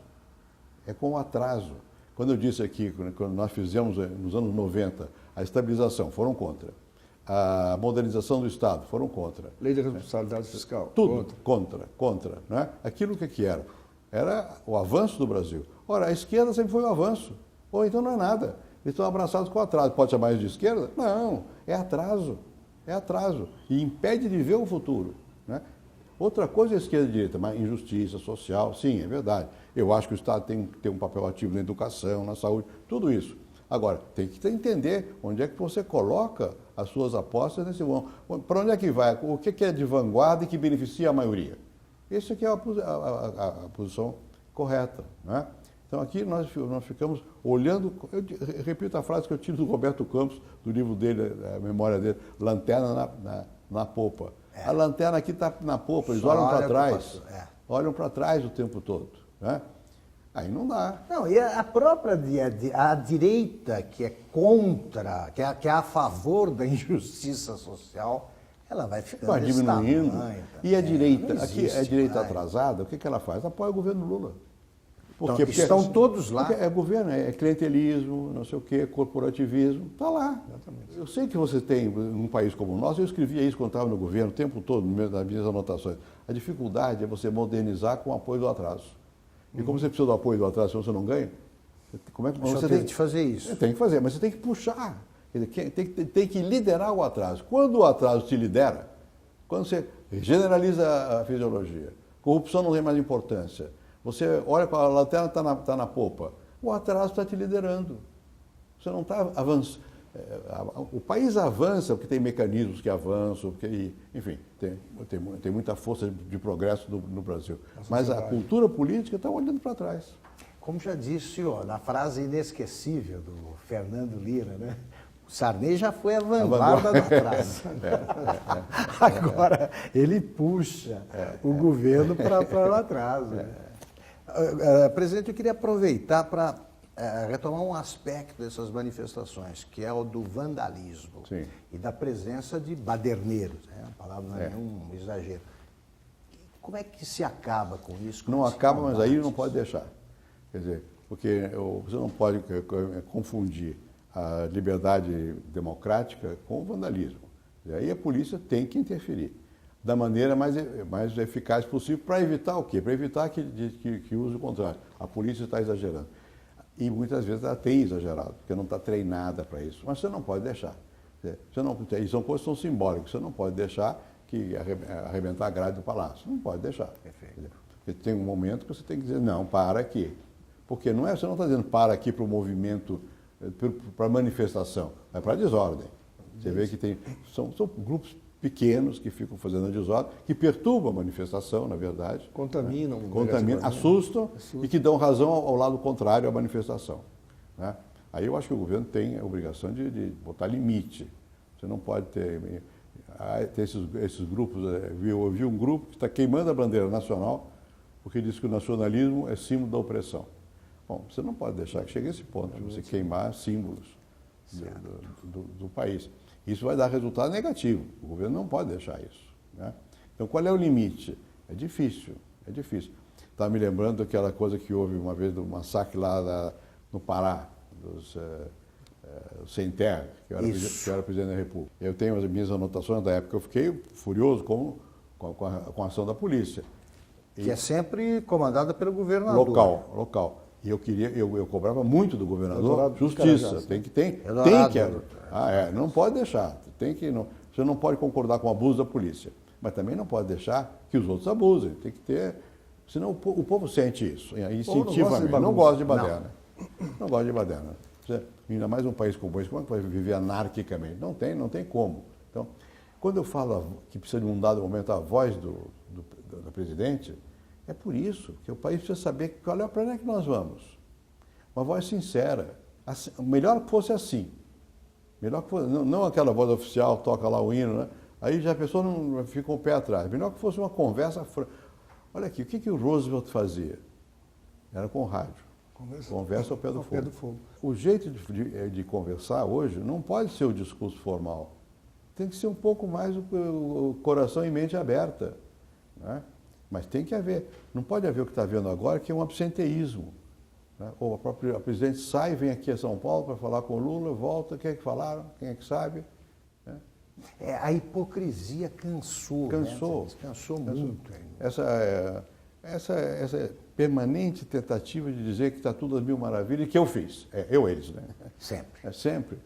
É com o atraso. Quando eu disse aqui, quando nós fizemos nos anos 90 a estabilização, foram contra. A modernização do Estado, foram contra. Lei de responsabilidade fiscal. Tudo contra. Né? Aquilo que era? Era o avanço do Brasil. Ora, a esquerda sempre foi o avanço. Ou então não é nada. Eles estão abraçados com o atraso. Pode chamar isso de esquerda? Não, é atraso. É atraso. E impede de ver o futuro. Né? Outra coisa é a esquerda e a direita, mas injustiça social, sim, é verdade. Eu acho que o Estado tem que ter um papel ativo na educação, na saúde, tudo isso. Agora, tem que entender onde é que você coloca as suas apostas nesse vão. Para onde é que vai? O que é de vanguarda e que beneficia a maioria? Essa aqui é a posição correta. Né? Então, aqui nós ficamos olhando... Eu repito a frase que eu tiro do Roberto Campos, do livro dele, a memória dele, Lanterna na Popa. A lanterna aqui está na popa, eles olham para trás. Olham para trás o tempo todo. Né? Aí não dá. Não, e a própria a direita, que é contra, que é a favor da injustiça social, ela vai ficando vai diminuindo. E a direita, aqui a direita mais. Atrasada, o que ela faz? Apoia o governo Lula. Por quê? Porque estão todos lá. É governo, é clientelismo, não sei o quê, corporativismo, está lá. Exatamente. Eu sei que você tem, num país como o nosso, eu escrevia isso quando estava no governo o tempo todo, nas minhas anotações. A dificuldade é você modernizar com o apoio do atraso. E como você precisa do apoio do atraso, se você não ganha, como é que você tem que fazer isso? Tem que fazer, mas você tem que puxar. Tem que liderar o atraso. Quando o atraso te lidera, quando você generaliza a fisiologia, corrupção não tem mais importância, você olha para a lanterna, está na popa, o atraso está te liderando. Você não está avançando. O país avança porque tem mecanismos que avançam, porque, enfim, tem muita força de progresso no Brasil. Mas a cultura política está olhando para trás. Como já disse, na frase inesquecível do Fernando Lira, né? O Sarney já foi a vanguarda do atraso. Agora ele puxa o governo para o atraso. Presidente, eu queria aproveitar para retomar um aspecto dessas manifestações, que é o do vandalismo. Sim. E da presença de baderneiros. Né? A palavra não é nenhum exagero. Como é que se acaba com isso? Não acaba, mas aí não pode deixar. Quer dizer, porque você não pode confundir a liberdade democrática com o vandalismo. E aí a polícia tem que interferir da maneira mais eficaz possível para evitar o quê? Para evitar que use o contrário. A polícia está exagerando. E muitas vezes ela tem exagerado, porque não está treinada para isso. Mas você não pode deixar. E são coisas que são simbólicas. Você não pode deixar que arrebentar a grade do palácio. Não pode deixar. Perfeito. Porque tem um momento que você tem que dizer, não, para aqui. Porque você não está dizendo para aqui para o movimento, para a manifestação, é para a desordem. Você vê que são grupos pequenos que ficam fazendo a desordem, que perturbam a manifestação, na verdade. Contaminam. Assustam e que dão razão ao lado contrário à manifestação. Né? Aí eu acho que o governo tem a obrigação de botar limite. Você não pode ter esses grupos. Eu vi um grupo que está queimando a bandeira nacional porque diz que o nacionalismo é símbolo da opressão. Bom, você não pode deixar que chegue a esse ponto de você queimar símbolos do país. Isso vai dar resultado negativo. O governo não pode deixar isso. Né? Então, qual é o limite? É difícil. Estava me lembrando daquela coisa que houve uma vez do massacre lá no Pará, dos sem terra, que eu era presidente da República. Eu tenho as minhas anotações da época. Eu fiquei furioso com a ação da polícia. Que é sempre comandada pelo governador. Local. E eu cobrava muito do governador justiça. Não pode deixar. Você não pode concordar com o abuso da polícia, mas também não pode deixar que os outros abusem. Tem que ter. Senão o povo sente isso. Instintivamente. Não gosta de baderna. Não gosta de baderna. Ainda mais um país como esse, como é que vai viver anarquicamente? Não tem como. Então, Quando eu falo que precisa de um dado momento a voz do presidente, é por isso que o país precisa saber para onde é que nós vamos. Uma voz sincera. Assim, melhor que fosse assim. Melhor que fosse, não aquela voz oficial, toca lá o hino, né? Aí já a pessoa não fica um pé atrás. Melhor que fosse uma conversa franca. Olha aqui, o que o Roosevelt fazia? Era com rádio. Conversa ao pé do fogo. O jeito de conversar hoje não pode ser o discurso formal. Tem que ser um pouco mais o coração e mente aberta. Né? Mas tem que haver. Não pode haver o que está havendo agora, que é um absenteísmo. Né? Ou a presidente sai, vem aqui a São Paulo para falar com o Lula, volta, quem é que falaram, quem é que sabe. Né? A hipocrisia cansou. Cansou. Né? Cansou muito. Essa permanente tentativa de dizer que está tudo às mil maravilhas, que eu fiz. Eles, né? Sempre. Sempre.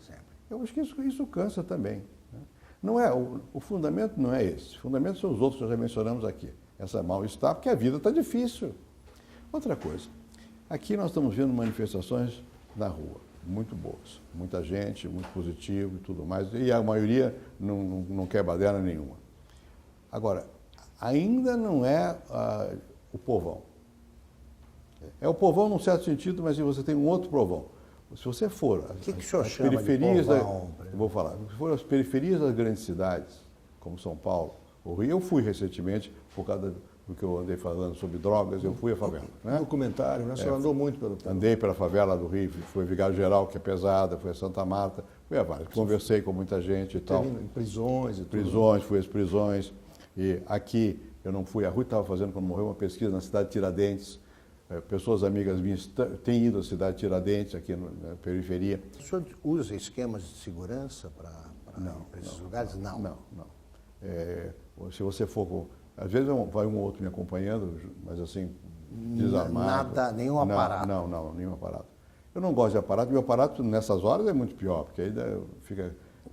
Eu acho que isso cansa também. Né? Não é, o fundamento não é esse. O fundamento são os outros que nós já mencionamos aqui. Essa mal-estar, porque a vida está difícil. Outra coisa, aqui nós estamos vendo manifestações na rua, muito boas. Muita gente, muito positivo e tudo mais. E a maioria não quer baderna nenhuma. Agora, ainda não é o povão. É o povão num certo sentido, mas você tem um outro povão. Se você for O que o senhor chama periferias de povão? eu vou falar, se for as periferias das grandes cidades, como São Paulo, o Rio, eu fui recentemente, por causa do que eu andei falando sobre drogas, eu fui à favela. Né? Documentário, né? O senhor andou muito pelo... Andei pela favela do Rio, fui a Vigário Geral, que é pesada, fui a Santa Marta, fui a várias. Conversei com muita gente e tal. Em prisões e tudo. Prisões, fui às prisões. E aqui, eu não fui, a Rui estava fazendo, quando morreu, uma pesquisa na cidade de Tiradentes. Pessoas amigas minhas têm ido à cidade de Tiradentes, aqui na periferia. O senhor usa esquemas de segurança para esses lugares? Não. Se você for... Às vezes vai um ou outro me acompanhando, mas assim, desarmado. Nada, nenhum aparato? Não, nenhum aparato. Eu não gosto de aparato, e o aparato nessas horas é muito pior, porque aí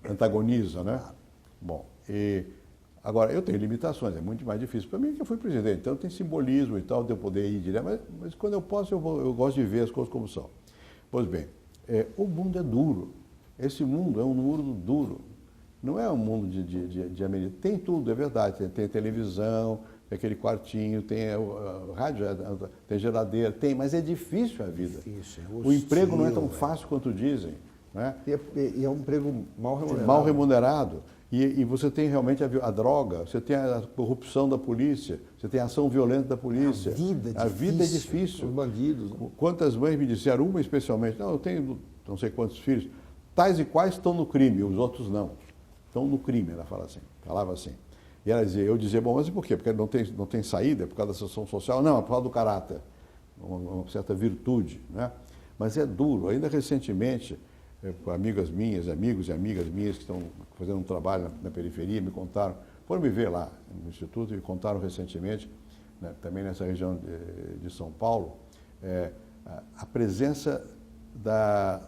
antagoniza, né? Bom, agora, eu tenho limitações, é muito mais difícil para mim, que eu fui presidente, então tem simbolismo e tal, de eu poder ir direto, mas quando eu posso, eu gosto de ver as coisas como são. Pois bem, o mundo é duro, esse mundo é um mundo duro, não é um mundo de amenidade, tem tudo, é verdade, tem televisão, tem aquele quartinho, tem rádio, tem geladeira, mas é difícil a vida. Difícil, o emprego não é tão fácil quanto dizem. Né? E é um emprego mal remunerado. Mal remunerado. E você tem realmente a droga, você tem a corrupção da polícia, você tem a ação violenta da polícia. A vida é difícil. Os bandidos. Quantas mães me disseram, uma especialmente, não, eu tenho não sei quantos filhos, tais e quais estão no crime, os outros não. Estão no crime, ela falava assim. E eu dizia, bom, mas e por quê? Porque não tem saída, é por causa da ação social? Não, é por causa do caráter, uma certa virtude. Né? Mas é duro. Ainda recentemente, amigas minhas, amigos e amigas minhas que estão fazendo um trabalho na periferia, me contaram, foram me ver lá no Instituto e contaram recentemente, né, também nessa região de São Paulo, a presença da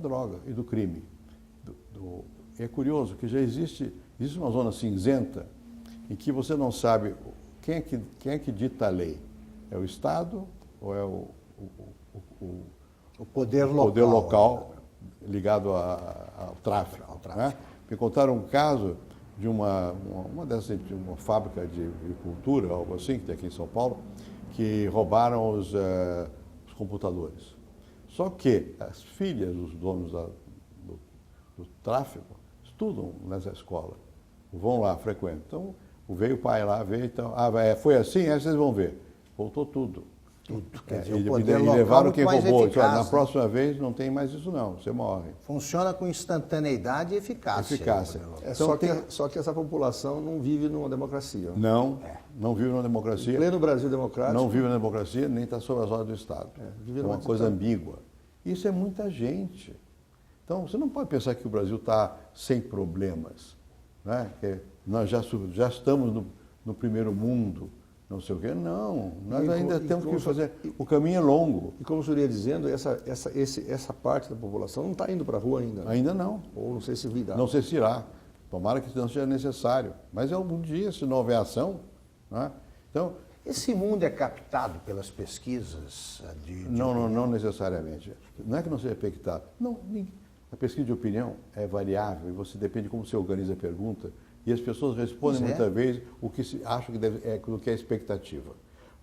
droga e do crime. É curioso que já existe uma zona cinzenta em que você não sabe quem é que dita a lei. É o Estado ou é o poder local ligado ao tráfico. Né? Me contaram um caso de uma fábrica de agricultura, algo assim, que tem aqui em São Paulo, que roubaram os computadores. Só que as filhas dos donos do tráfico estudam nessa escola, vão lá, frequentam. Então, veio o pai lá, veio, então, foi assim, aí vocês vão ver. Voltou tudo. Quer dizer, E o poder levaram local quem mais roubou. eficaz, Na né? próxima vez não tem mais isso não, você morre. Funciona com instantaneidade e eficácia. Então, só que essa população não vive numa democracia. Não vive numa democracia. Em pleno Brasil democrático. Não vive na democracia, nem está sob as ordens do Estado. É uma coisa ambígua. Isso é muita gente. Então, você não pode pensar que o Brasil está sem problemas. Né? Que nós já estamos no primeiro mundo, não sei o quê. Não, nós ainda temos que fazer... O caminho é longo. E como o senhor ia dizendo, essa parte da população não está indo para a rua ainda. Né? Ainda não. Ou não sei se virá. Não sei se irá. Tomara que não seja necessário. Mas algum dia, se não houver ação... Né? Então, esse mundo é captado pelas pesquisas? Não necessariamente. Não é que não seja captado. A pesquisa de opinião é variável e você depende de como você organiza a pergunta E as pessoas respondem Pois é. muitas vezes o que se acham que o que é expectativa.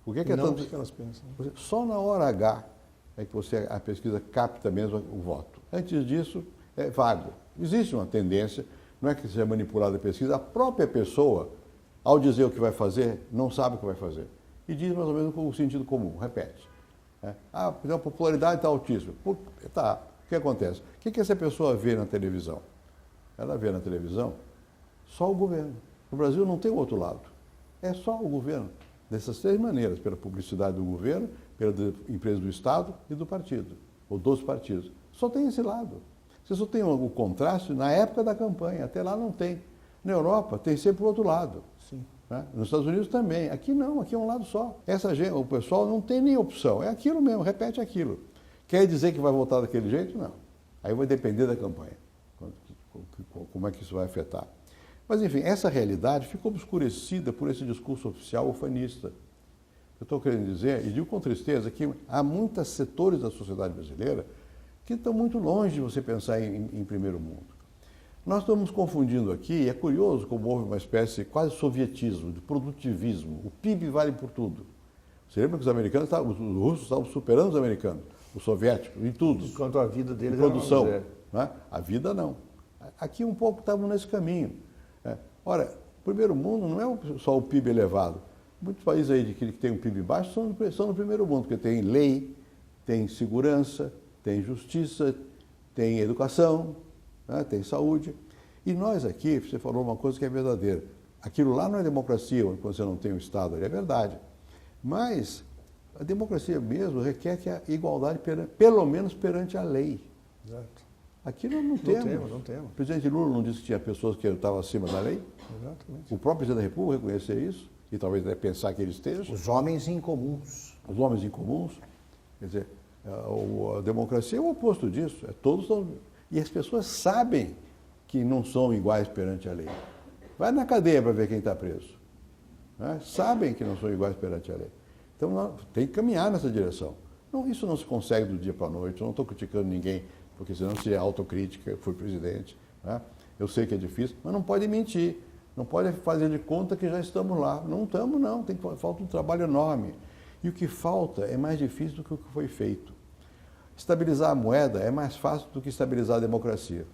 Por que é Não tanto? o que elas pensam. Só na hora H é que a pesquisa capta mesmo o voto. Antes disso, é vago. Existe uma tendência, não é que seja manipulada a pesquisa, a própria pessoa, ao dizer o que vai fazer, não sabe o que vai fazer. E diz mais ou menos com o sentido comum, repete. A popularidade está altíssima. Tá, o que acontece? O que essa pessoa vê na televisão? Ela vê na televisão só o governo. No Brasil não tem o outro lado. É só o governo. Dessas três maneiras, pela publicidade do governo, pela empresa do Estado e do partido, ou dos partidos. Só tem esse lado. Você só tem o contraste na época da campanha, até lá não tem. Na Europa tem sempre o outro lado. Sim. Né? Nos Estados Unidos também. Aqui não, aqui é um lado só. O pessoal não tem nem opção, é aquilo mesmo, repete aquilo. Quer dizer que vai votar daquele jeito? Não. Aí vai depender da campanha, como é que isso vai afetar. Mas, enfim, essa realidade ficou obscurecida por esse discurso oficial ufanista. Eu estou querendo dizer, e digo com tristeza, que há muitos setores da sociedade brasileira que estão muito longe de você pensar em primeiro mundo. Nós estamos confundindo aqui, e é curioso como houve uma espécie de quase sovietismo, de produtivismo. O PIB vale por tudo. Você lembra que os russos estavam superando os americanos, os soviéticos, em tudo. Enquanto a vida deles em produção. era Né? A vida não. Aqui um pouco estavam nesse caminho. Ora, o primeiro mundo não é só o PIB elevado. Muitos países aí que têm um PIB baixo são no primeiro mundo, porque tem lei, tem segurança, tem justiça, tem educação, né? Tem saúde. E nós aqui, você falou uma coisa que é verdadeira. Aquilo lá não é democracia, quando você não tem um Estado, é verdade. Mas a democracia mesmo requer que a igualdade, pelo menos perante a lei. Exato. Aqui nós não temos. Não temos. O presidente Lula não disse que tinha pessoas que estavam acima da lei? Exatamente. O próprio presidente da República reconhecer isso, e talvez até pensar que ele esteja. Os homens incomuns. Os homens incomuns. Quer dizer, a democracia é o oposto disso. Todos são. E as pessoas sabem que não são iguais perante a lei. Vai na cadeia para ver quem está preso. Né? Sabem que não são iguais perante a lei. Então, tem que caminhar nessa direção. Não, isso não se consegue do dia para a noite. Eu não estou criticando ninguém, porque senão seria autocrítica, fui presidente. Né? Eu sei que é difícil, mas não pode mentir. Não pode fazer de conta que já estamos lá. Não estamos, não. Falta um trabalho enorme. E o que falta é mais difícil do que o que foi feito. Estabilizar a moeda é mais fácil do que estabilizar a democracia.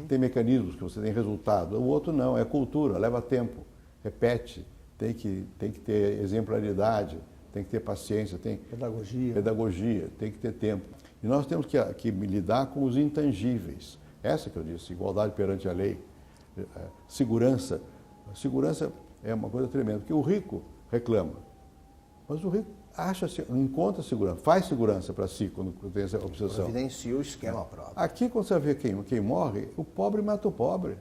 Tem mecanismos que você tem resultado. O outro não, é cultura, leva tempo. Repete, tem que ter exemplaridade, tem que ter paciência, pedagogia, tem que ter tempo. E nós temos que lidar com os intangíveis. Essa que eu disse, igualdade perante a lei, segurança. A segurança é uma coisa tremenda, porque o rico reclama, mas o rico encontra segurança, faz segurança para si quando tem essa obsessão. Providencia o esquema próprio. Aqui, quando você vê quem morre, o pobre mata o pobre.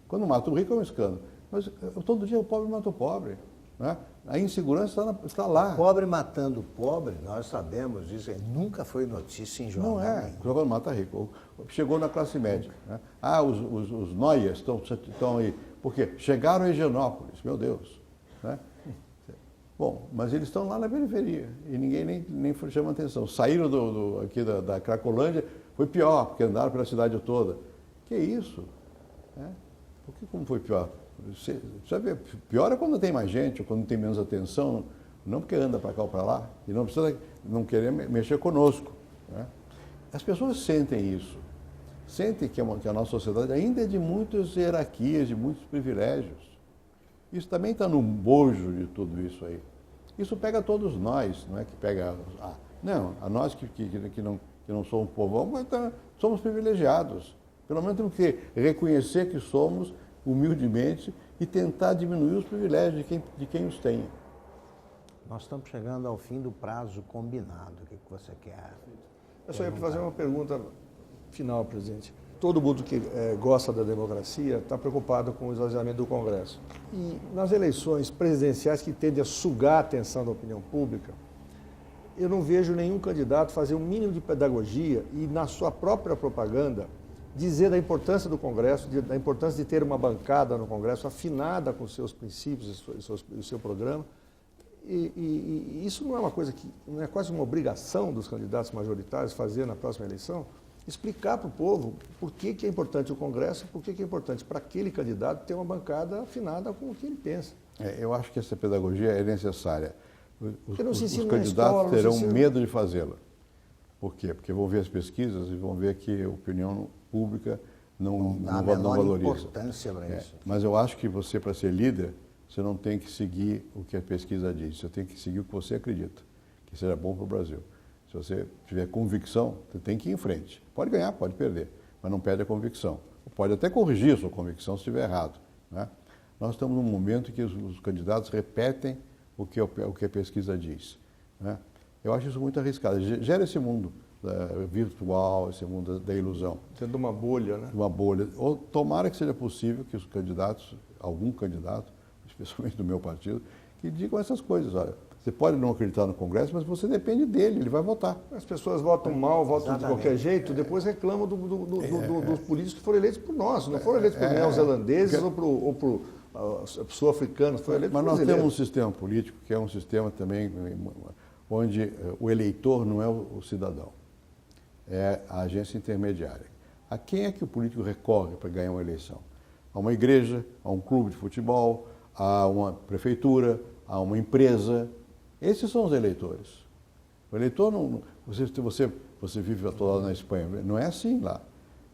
Quando mata o rico é um escândalo. Mas todo dia o pobre mata o pobre. Né? A insegurança está lá. O pobre matando o pobre, nós sabemos disso, nunca foi notícia em jornal. Não é. Quando mata rico. Chegou na classe média. Né? Os noias estão aí. Por quê? Chegaram em Higienópolis, meu Deus. Né? Bom, mas eles estão lá na periferia e ninguém nem chama atenção. Saíram aqui da Cracolândia, foi pior, porque andaram pela cidade toda. Que isso? Como foi pior? Você vê, pior é quando tem mais gente, ou quando tem menos atenção, não porque anda para cá ou para lá, e não precisa não querer mexer conosco. Né? As pessoas sentem isso. Sentem que a nossa sociedade ainda é de muitas hierarquias, de muitos privilégios. Isso também está no bojo de tudo isso aí. Isso pega todos nós, não é que pega... não, a nós que não somos povão, mas somos privilegiados. Pelo menos temos que reconhecer que somos humildemente e tentar diminuir os privilégios de quem os tem. Nós estamos chegando ao fim do prazo combinado. O que você quer? Eu só ia fazer uma pergunta final, presidente. Todo mundo que gosta da democracia está preocupado com o esvaziamento do Congresso. E nas eleições presidenciais que tendem a sugar a atenção da opinião pública, eu não vejo nenhum candidato fazer um mínimo de pedagogia e, na sua própria propaganda, dizer da importância do Congresso, da importância de ter uma bancada no Congresso afinada com os seus princípios e o seu programa. E isso não é uma coisa que não é quase uma obrigação dos candidatos majoritários fazer na próxima eleição? explicar para o povo por que é importante o Congresso, por que é importante para aquele candidato ter uma bancada afinada com o que ele pensa. Eu acho que essa pedagogia é necessária. Os candidatos escola, terão medo de fazê-la. Por quê? Porque vão ver as pesquisas e vão ver que a opinião pública não valoriza. Importância para isso. Mas eu acho que você, para ser líder, você não tem que seguir o que a pesquisa diz, você tem que seguir o que você acredita, que seja bom para o Brasil. Se você tiver convicção, você tem que ir em frente. Pode ganhar, pode perder, mas não perde a convicção. Pode até corrigir a sua convicção se estiver errado, né? Nós estamos num momento em que os candidatos repetem o que a pesquisa diz, né? Eu acho isso muito arriscado. Gera esse mundo virtual, esse mundo da ilusão. Tendo uma bolha, né? Uma bolha. Ou tomara que seja possível que os candidatos, algum candidato, especialmente do meu partido, que digam essas coisas. Olha, você pode não acreditar no Congresso, mas você depende dele, ele vai votar. As pessoas votam mal, votam de qualquer jeito, depois reclamam dos políticos que foram eleitos por nós, não foram eleitos por neozelandeses ou por sul-africanos, foram eleitos por brasileiros. Mas nós temos um sistema político que é um sistema também onde o eleitor não é o cidadão, é a agência intermediária. A quem é que o político recorre para ganhar uma eleição? A uma igreja, a um clube de futebol, a uma prefeitura, a uma empresa. Esses são os eleitores. O eleitor não... Você vive atuado na Espanha, não é assim lá.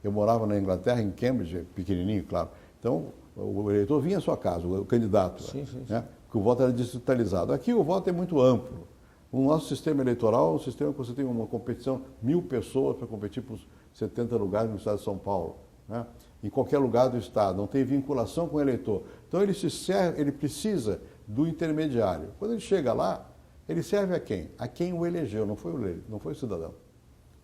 Eu morava na Inglaterra, em Cambridge, pequenininho, claro. Então, o eleitor vinha à sua casa, o candidato, né? Porque o voto era digitalizado. Aqui o voto é muito amplo. O nosso sistema eleitoral é um sistema que você tem uma competição, 1000 pessoas para competir por 70 lugares no estado de São Paulo, né? Em qualquer lugar do estado, não tem vinculação com o eleitor. Então ele precisa do intermediário. Quando ele chega lá, ele serve a quem? A quem o elegeu, não foi o cidadão,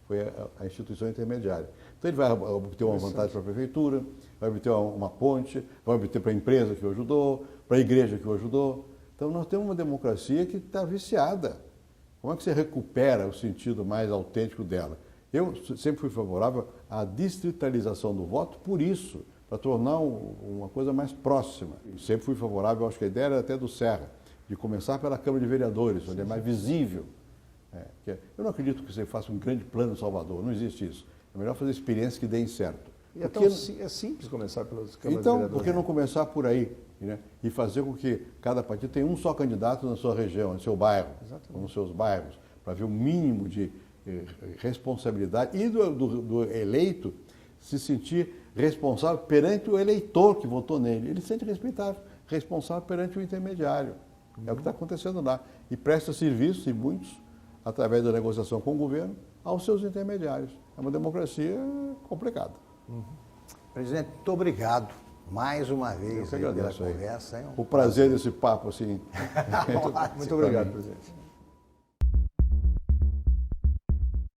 foi a instituição intermediária. Então ele vai obter uma vantagem para a prefeitura, vai obter uma ponte, vai obter para a empresa que o ajudou, para a igreja que o ajudou. Então nós temos uma democracia que está viciada. Como é que você recupera o sentido mais autêntico dela? Eu sempre fui favorável à distritalização do voto por isso, para tornar uma coisa mais próxima. Sempre fui favorável, acho que a ideia era até do Serra, de começar pela Câmara de Vereadores, onde é mais visível. Eu não acredito que você faça um grande plano em Salvador, não existe isso. É melhor fazer experiências que deem certo. E é simples começar pelas câmaras de vereadores. Então, por que não começar por aí, né? E fazer com que cada partido tenha um só candidato na sua região, no seu bairro, ou nos seus bairros, para ver o mínimo de responsabilidade e do eleito se sentir responsável perante o eleitor que votou nele. Ele se sente responsável perante o intermediário. É o que está acontecendo lá. E presta serviço, e muitos, através da negociação com o governo, aos seus intermediários. É uma democracia complicada. Presidente, muito obrigado mais uma vez pela conversa. O prazer desse papo assim. Muito obrigado, presidente.